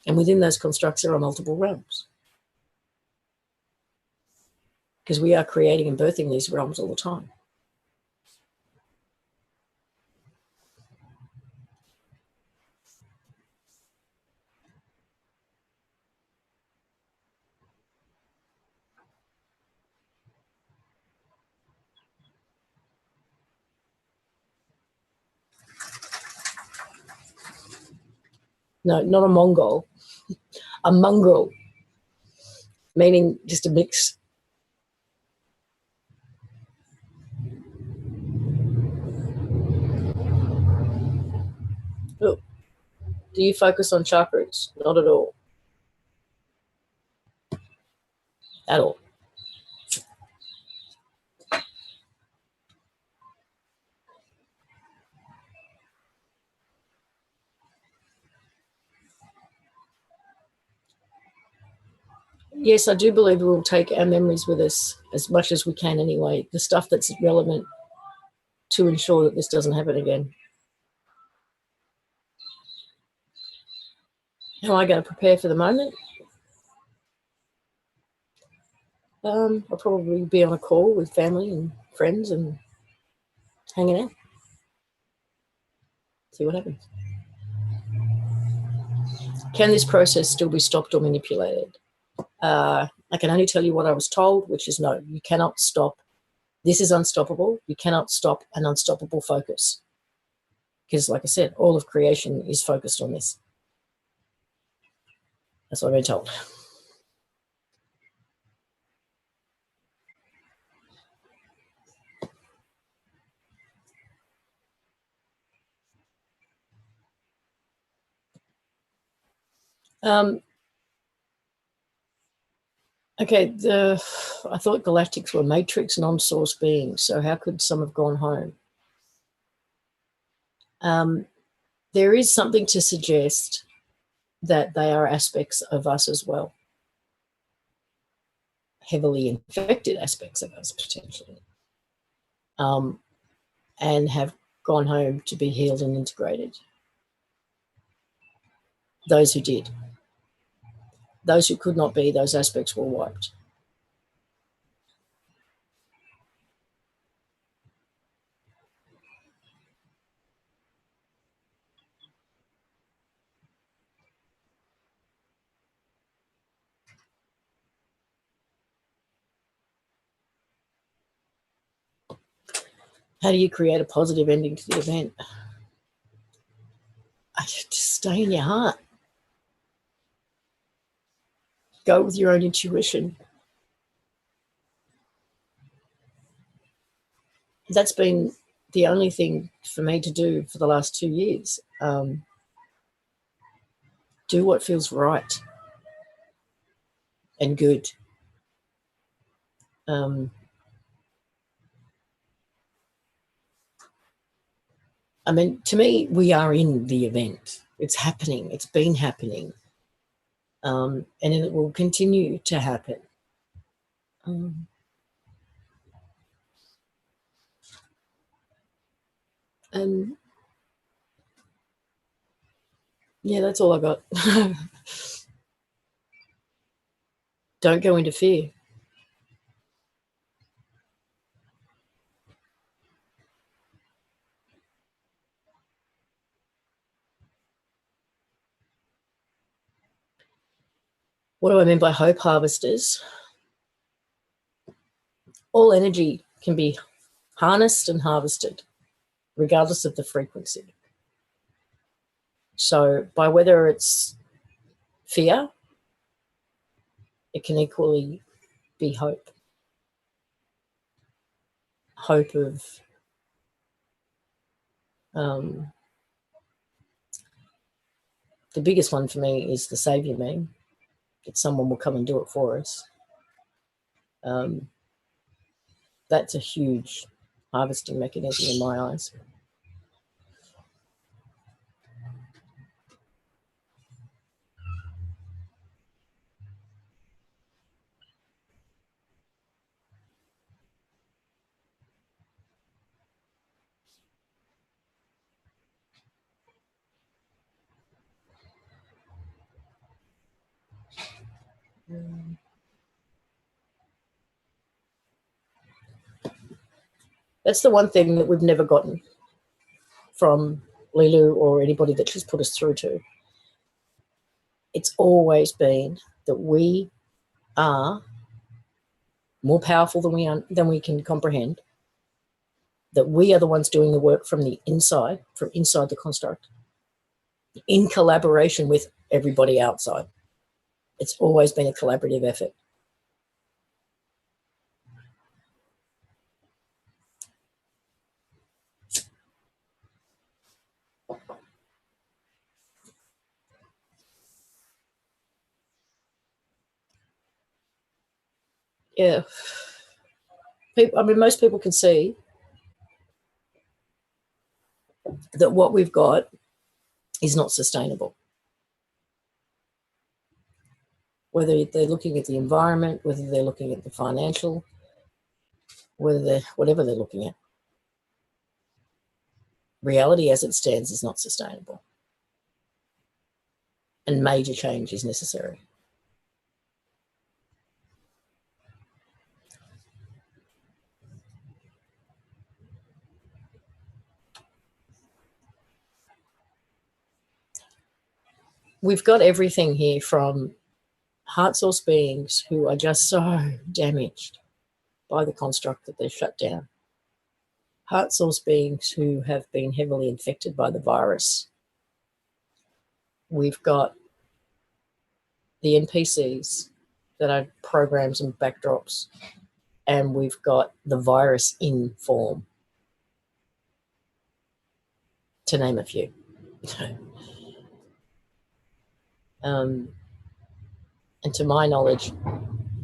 And within those constructs, there are multiple realms, because we are creating and birthing these realms all the time. No, not a Mongol, a mongrel, meaning just a mix. Oh, do you focus on chakras? Not at all. At all. Yes, I do believe we'll take our memories with us as much as we can anyway, the stuff that's relevant to ensure that this doesn't happen again. How am I going to prepare for the moment? I'll probably be on a call with family and friends and hanging out. See what happens. Can this process still be stopped or manipulated? I can only tell you what I was told, which is no, you cannot stop. This is unstoppable. You cannot stop an unstoppable focus. Because, like I said, all of creation is focused on this. That's what I've been told. Okay, I thought galactics were matrix non-source beings, so how could some have gone home? There is something to suggest that they are aspects of us as well, heavily infected aspects of us potentially, and have gone home to be healed and integrated. Those who did. Those who could not be, those aspects were wiped. How do you create a positive ending to the event? Just stay in your heart. Go with your own intuition. That's been the only thing for me to do for the last 2 years. Do what feels right and good. I mean, to me, we are in the event. It's happening. It's been happening. And it will continue to happen. And yeah, that's all I got. Don't go into fear. What do I mean by hope harvesters? All energy can be harnessed and harvested, regardless of the frequency. So by whether it's fear, it can equally be hope. Hope of the biggest one for me is the savior meme, that someone will come and do it for us. That's a huge harvesting mechanism in my eyes. That's the one thing that we've never gotten from Lilu or anybody that she's put us through to. It's always been that we are more powerful than we can comprehend, that we are the ones doing the work from the inside, from inside the construct, in collaboration with everybody outside. It's always been a collaborative effort. Yeah. I mean, most people can see that what we've got is not sustainable. Whether they're looking at the environment, whether they're looking at the financial, whatever they're looking at. Reality as it stands is not sustainable. And major change is necessary. We've got everything here from heart source beings who are just so damaged by the construct that they've shut down. Heart source beings who have been heavily infected by the virus. We've got the NPCs that are programs and backdrops, and we've got the virus in form, to name a few. And to my knowledge,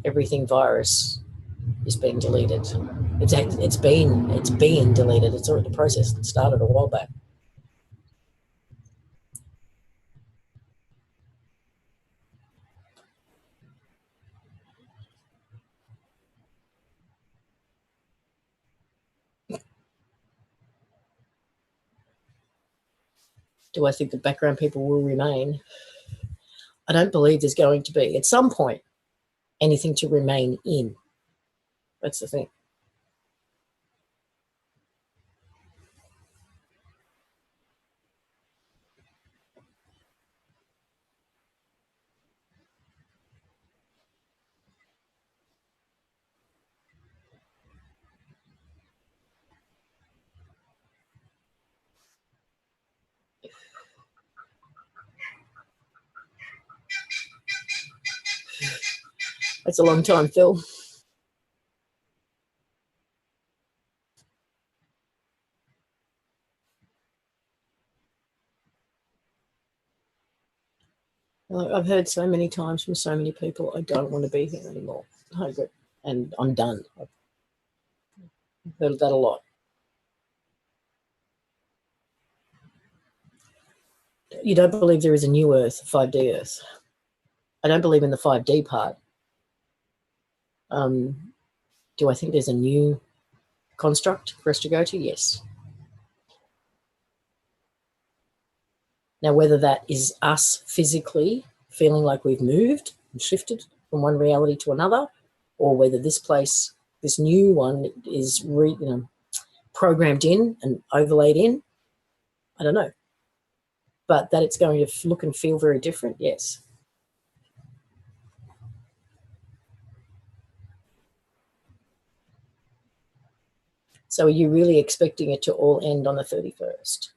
everything virus is being deleted. It's being deleted. It's already the process that started a while back. Do I think the background people will remain? I don't believe there's going to be, at some point, anything to remain in. That's the thing. That's a long time, Phil. I've heard so many times from so many people, I don't want to be here anymore. And I'm done. I've heard that a lot. You don't believe there is a new Earth, 5D Earth. I don't believe in the 5D part. Do I think there's a new construct for us to go to? Yes. Now, whether that is us physically feeling like we've moved and shifted from one reality to another, or whether this place, this new one, is programmed in and overlaid in, I don't know. But that it's going to look and feel very different, yes. So are you really expecting it to all end on the 31st?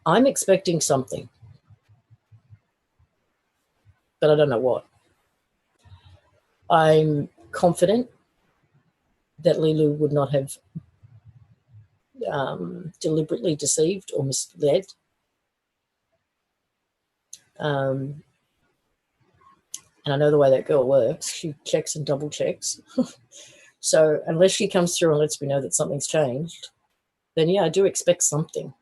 I'm expecting something, but I don't know what. I'm confident that Lilu would not have deliberately deceived or misled. And I know the way that girl works. She checks and double checks. So unless she comes through and lets me know that something's changed, then yeah, I do expect something.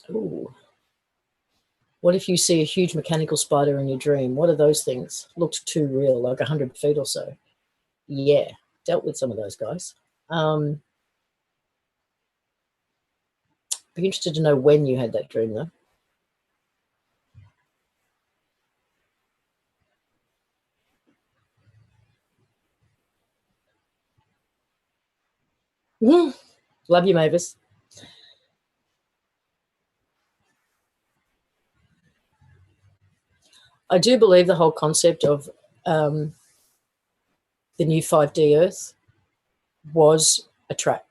Ooh. What if you see a huge mechanical spider in your dream? What are those things? Looked too real, like 100 feet or so. Yeah, dealt with some of those guys. Be interested to know when you had that dream, though. Love you, Mavis. I do believe the whole concept of the new 5D Earth was a trap,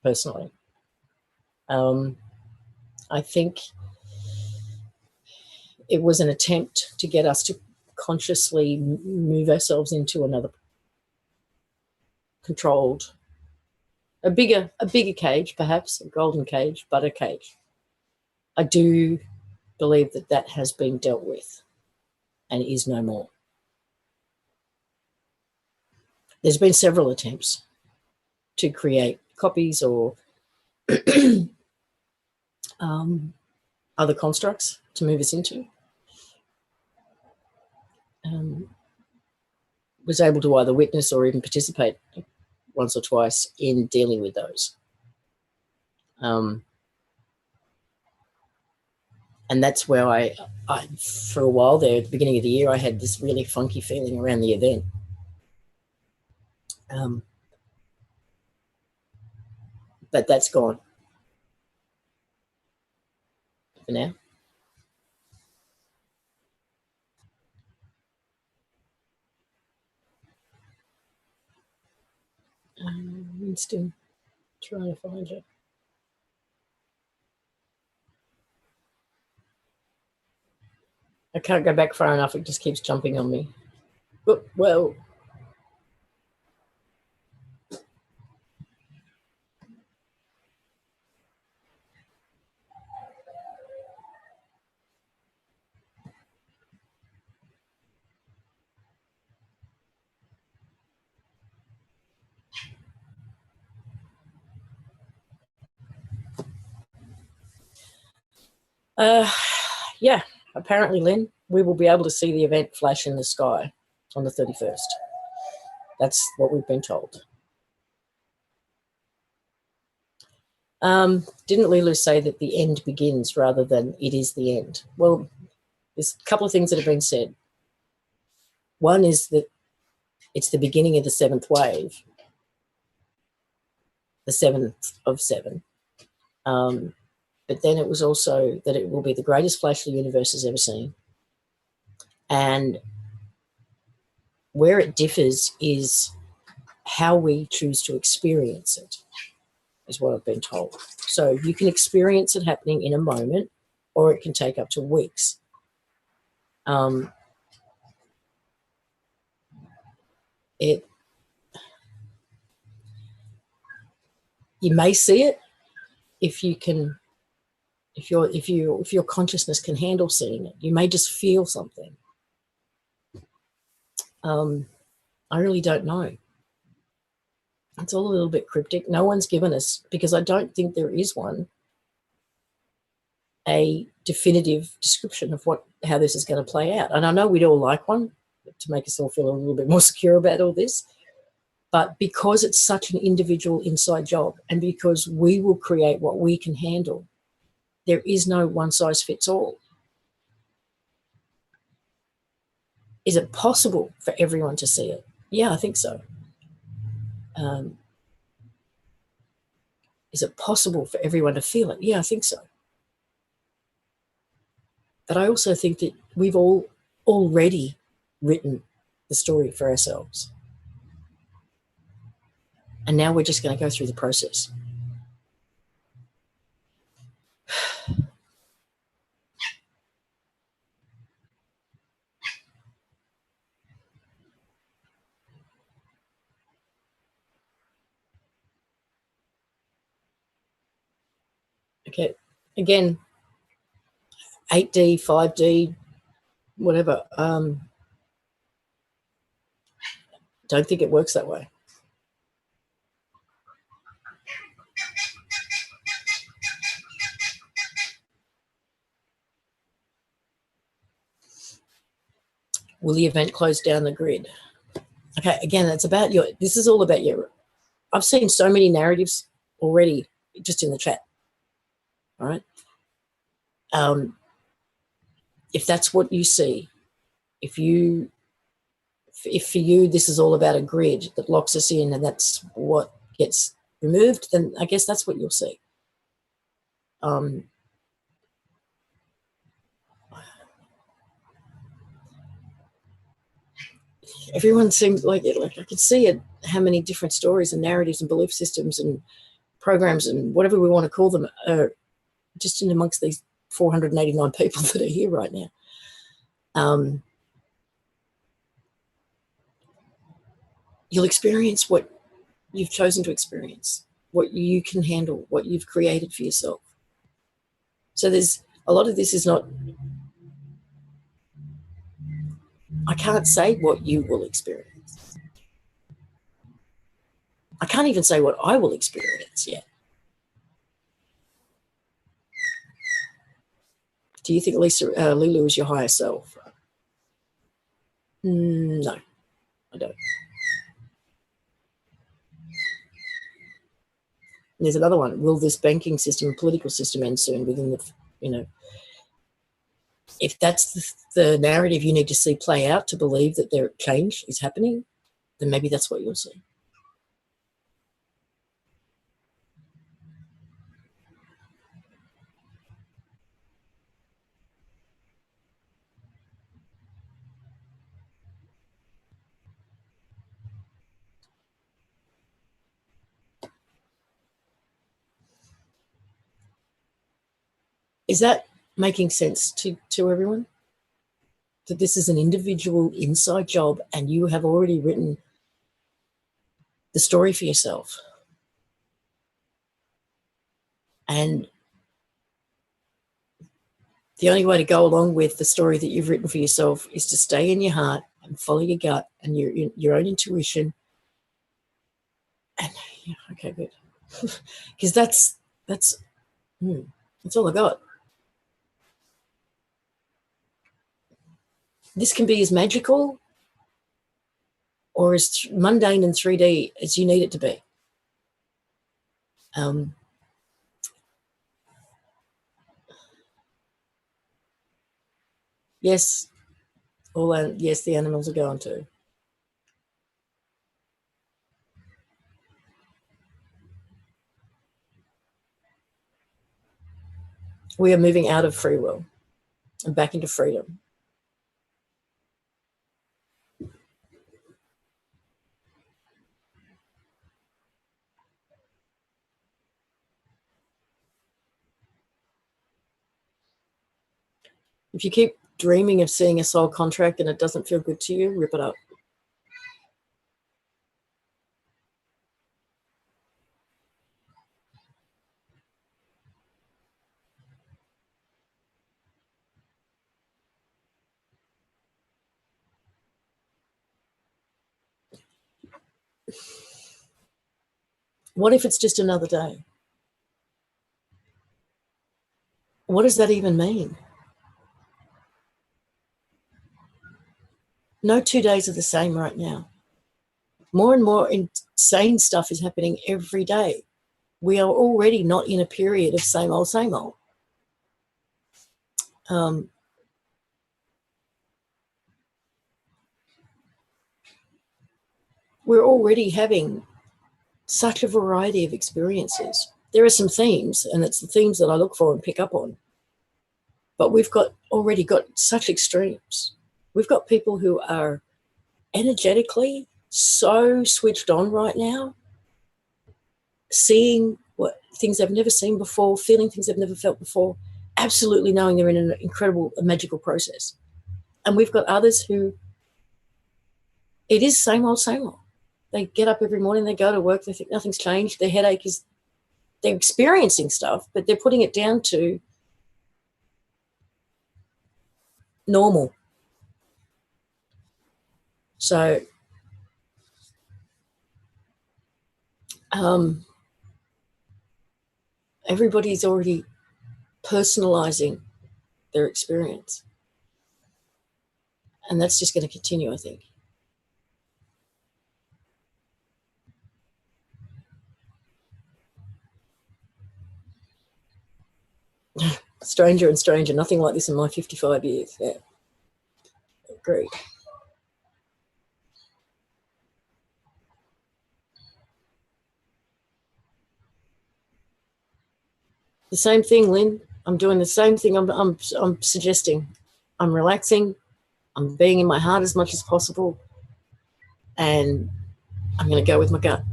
personally. I think it was an attempt to get us to consciously move ourselves into another controlled, a bigger cage, perhaps, a golden cage, but a cage. I do believe that that has been dealt with and is no more. There's been several attempts to create copies or other constructs to move us into. Was able to either witness or even participate once or twice in dealing with those. And that's where I, for a while there, at the beginning of the year, I had this really funky feeling around the event. But that's gone for now. I'm still trying to find you. I can't go back far enough. It just keeps jumping on me. But, well, yeah, apparently, Lynn, we will be able to see the event flash in the sky on the 31st. That's what we've been told. Didn't Lilu say that the end begins rather than it is the end? Well, there's a couple of things that have been said. One is that it's the beginning of the seventh wave, the seventh of seven. But then it was also that it will be the greatest flash the universe has ever seen. And Where it differs is how we choose to experience it, is what I've been told. So you can experience it happening in a moment, or it can take up to weeks. You may see it if you can, if your consciousness can handle seeing it. You may just feel something. I really don't know. It's all a little bit cryptic. No one's given us, because I don't think there is one, a definitive description of how this is going to play out. And I know we'd all like one to make us all feel a little bit more secure about all this. But because it's such an individual inside job, and because we will create what we can handle, there is no one size fits all. Is it possible for everyone to see it? Yeah, I think so. Is it possible for everyone to feel it? Yeah, I think so. But I also think that we've all already written the story for ourselves. And now we're just going to go through the process. Okay, again, 8D, 5D, whatever. Don't think it works that way. Will the event close down the grid? Okay, again, it's about this is all about I've seen so many narratives already just in the chat. All right. If that's what you see, if for you this is all about a grid that locks us in and that's what gets removed, then I guess that's what you'll see. Everyone seems like it. Like I could see it, how many different stories and narratives and belief systems and programs and whatever we want to call them are just in amongst these 489 people that are here right now. You'll experience what you've chosen to experience, what you can handle, what you've created for yourself. So there's a lot of this is not, I can't say what you will experience. I can't even say what I will experience yet. Do you think Lulu is your higher self? No, I don't. And there's another one. Will this banking system and political system end soon within the, if that's the narrative you need to see play out to believe that their change is happening, then maybe that's what you'll see. Is that making sense to everyone? That this is an individual inside job and you have already written the story for yourself. And the only way to go along with the story that you've written for yourself is to stay in your heart and follow your gut and your own intuition. And yeah, okay, good. Because that's all I got. This can be as magical or as mundane and 3D as you need it to be. Yes, yes, the animals are going to. We are moving out of free will and back into freedom. If you keep dreaming of seeing a soul contract and it doesn't feel good to you, rip it up. What if it's just another day? What does that even mean? No 2 days are the same right now. More and more insane stuff is happening every day. We are already not in a period of same old, same old. We're already having such a variety of experiences. There are some themes, and it's the themes that I look for and pick up on. But we've already got such extremes. We've got people who are energetically so switched on right now, seeing what things they've never seen before, feeling things they've never felt before, absolutely knowing they're in an incredible, magical process. And we've got others who it is same old, same old. They get up every morning, they go to work, they think nothing's changed. Their headache is, they're experiencing stuff, but they're putting it down to normal. So everybody's already personalizing their experience. And that's just going to continue, I think. Stranger and stranger. Nothing like this in my 55 years. Yeah. Agreed. The same thing, Lynn. I'm doing the same thing. I'm suggesting. I'm relaxing. I'm being in my heart as much as possible. And I'm going to go with my gut.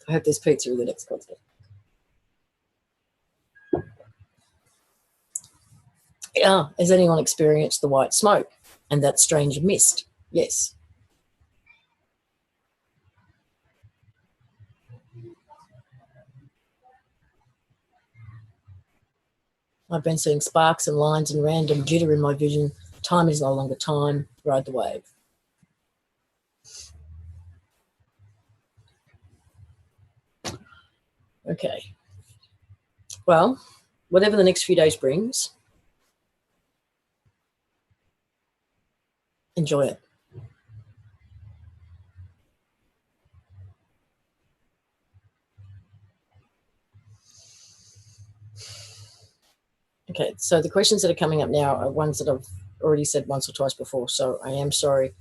I hope there's pizza in the next concert. Yeah. Has anyone experienced the white smoke and that strange mist? Yes. I've been seeing sparks and lines and random jitter in my vision. Time is no longer time. Ride the wave. Okay. Well, whatever the next few days brings, enjoy it. Okay, so the questions that are coming up now are ones that I've already said once or twice before, so I am sorry.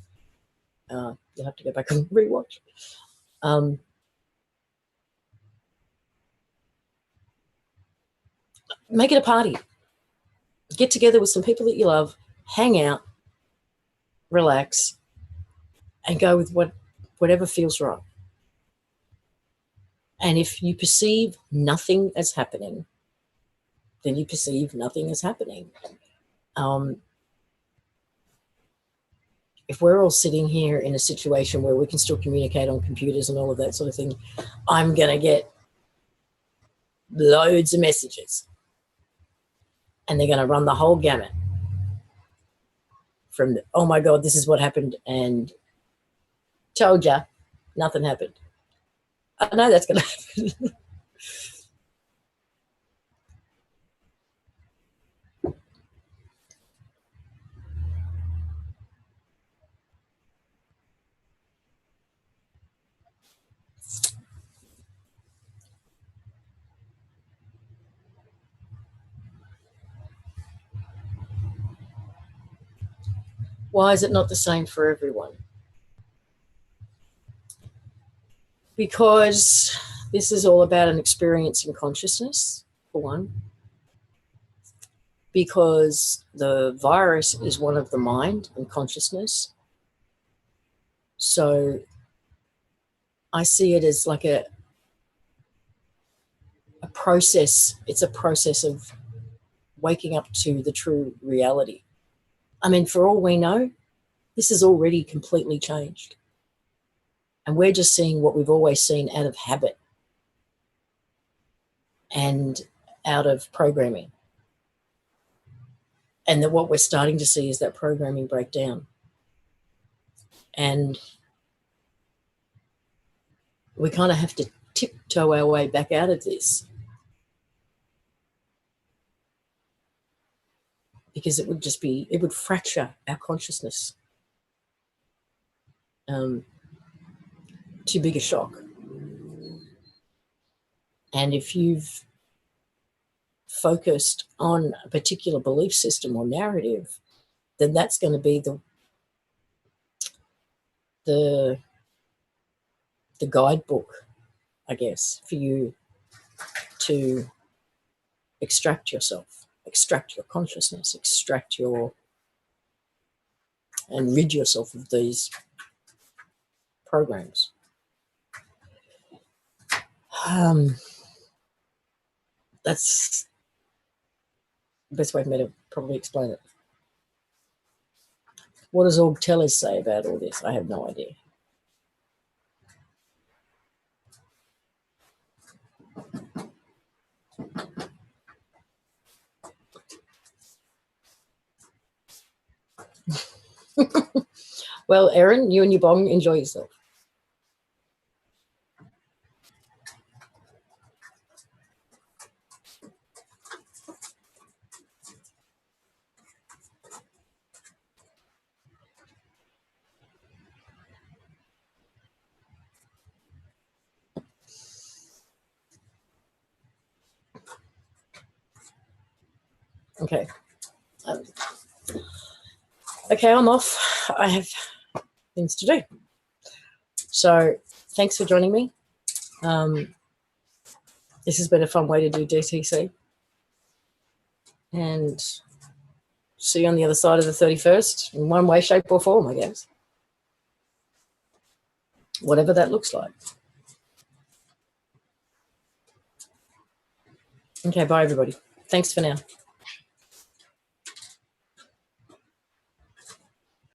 You'll have to go back and rewatch. Make it a party. Get together with some people that you love, hang out, relax, and go with whatever feels right. And if you perceive nothing as happening, then you perceive nothing as happening. If we're all sitting here in a situation where we can still communicate on computers and all of that sort of thing, I'm going to get loads of messages. And they're going to run the whole gamut from, oh my God, this is what happened, and told ya, nothing happened. I know that's going to happen. Why is it not the same for everyone? Because this is all about an experience in consciousness, for one. Because the virus is one of the mind and consciousness. So I see it as like a process. It's a process of waking up to the true reality. I mean, for all we know, this is already completely changed. And we're just seeing what we've always seen out of habit and out of programming. And that what we're starting to see is that programming break down. And we kind of have to tiptoe our way back out of this, because it would fracture our consciousness. Too big a shock. And if you've focused on a particular belief system or narrative, then that's going to be the guidebook, I guess, for you to extract yourself, extract your consciousness, and rid yourself of these programs. That's the best way for me to probably explain it. What does Org Tellers say about all this? I have no idea. Well, Erin, you and your bong, enjoy yourself. Okay. Okay, I'm off. I have things to do. So thanks for joining me. This has been a fun way to do DTC. And see you on the other side of the 31st in one way, shape or form, I guess. Whatever that looks like. Okay, bye everybody. Thanks for now.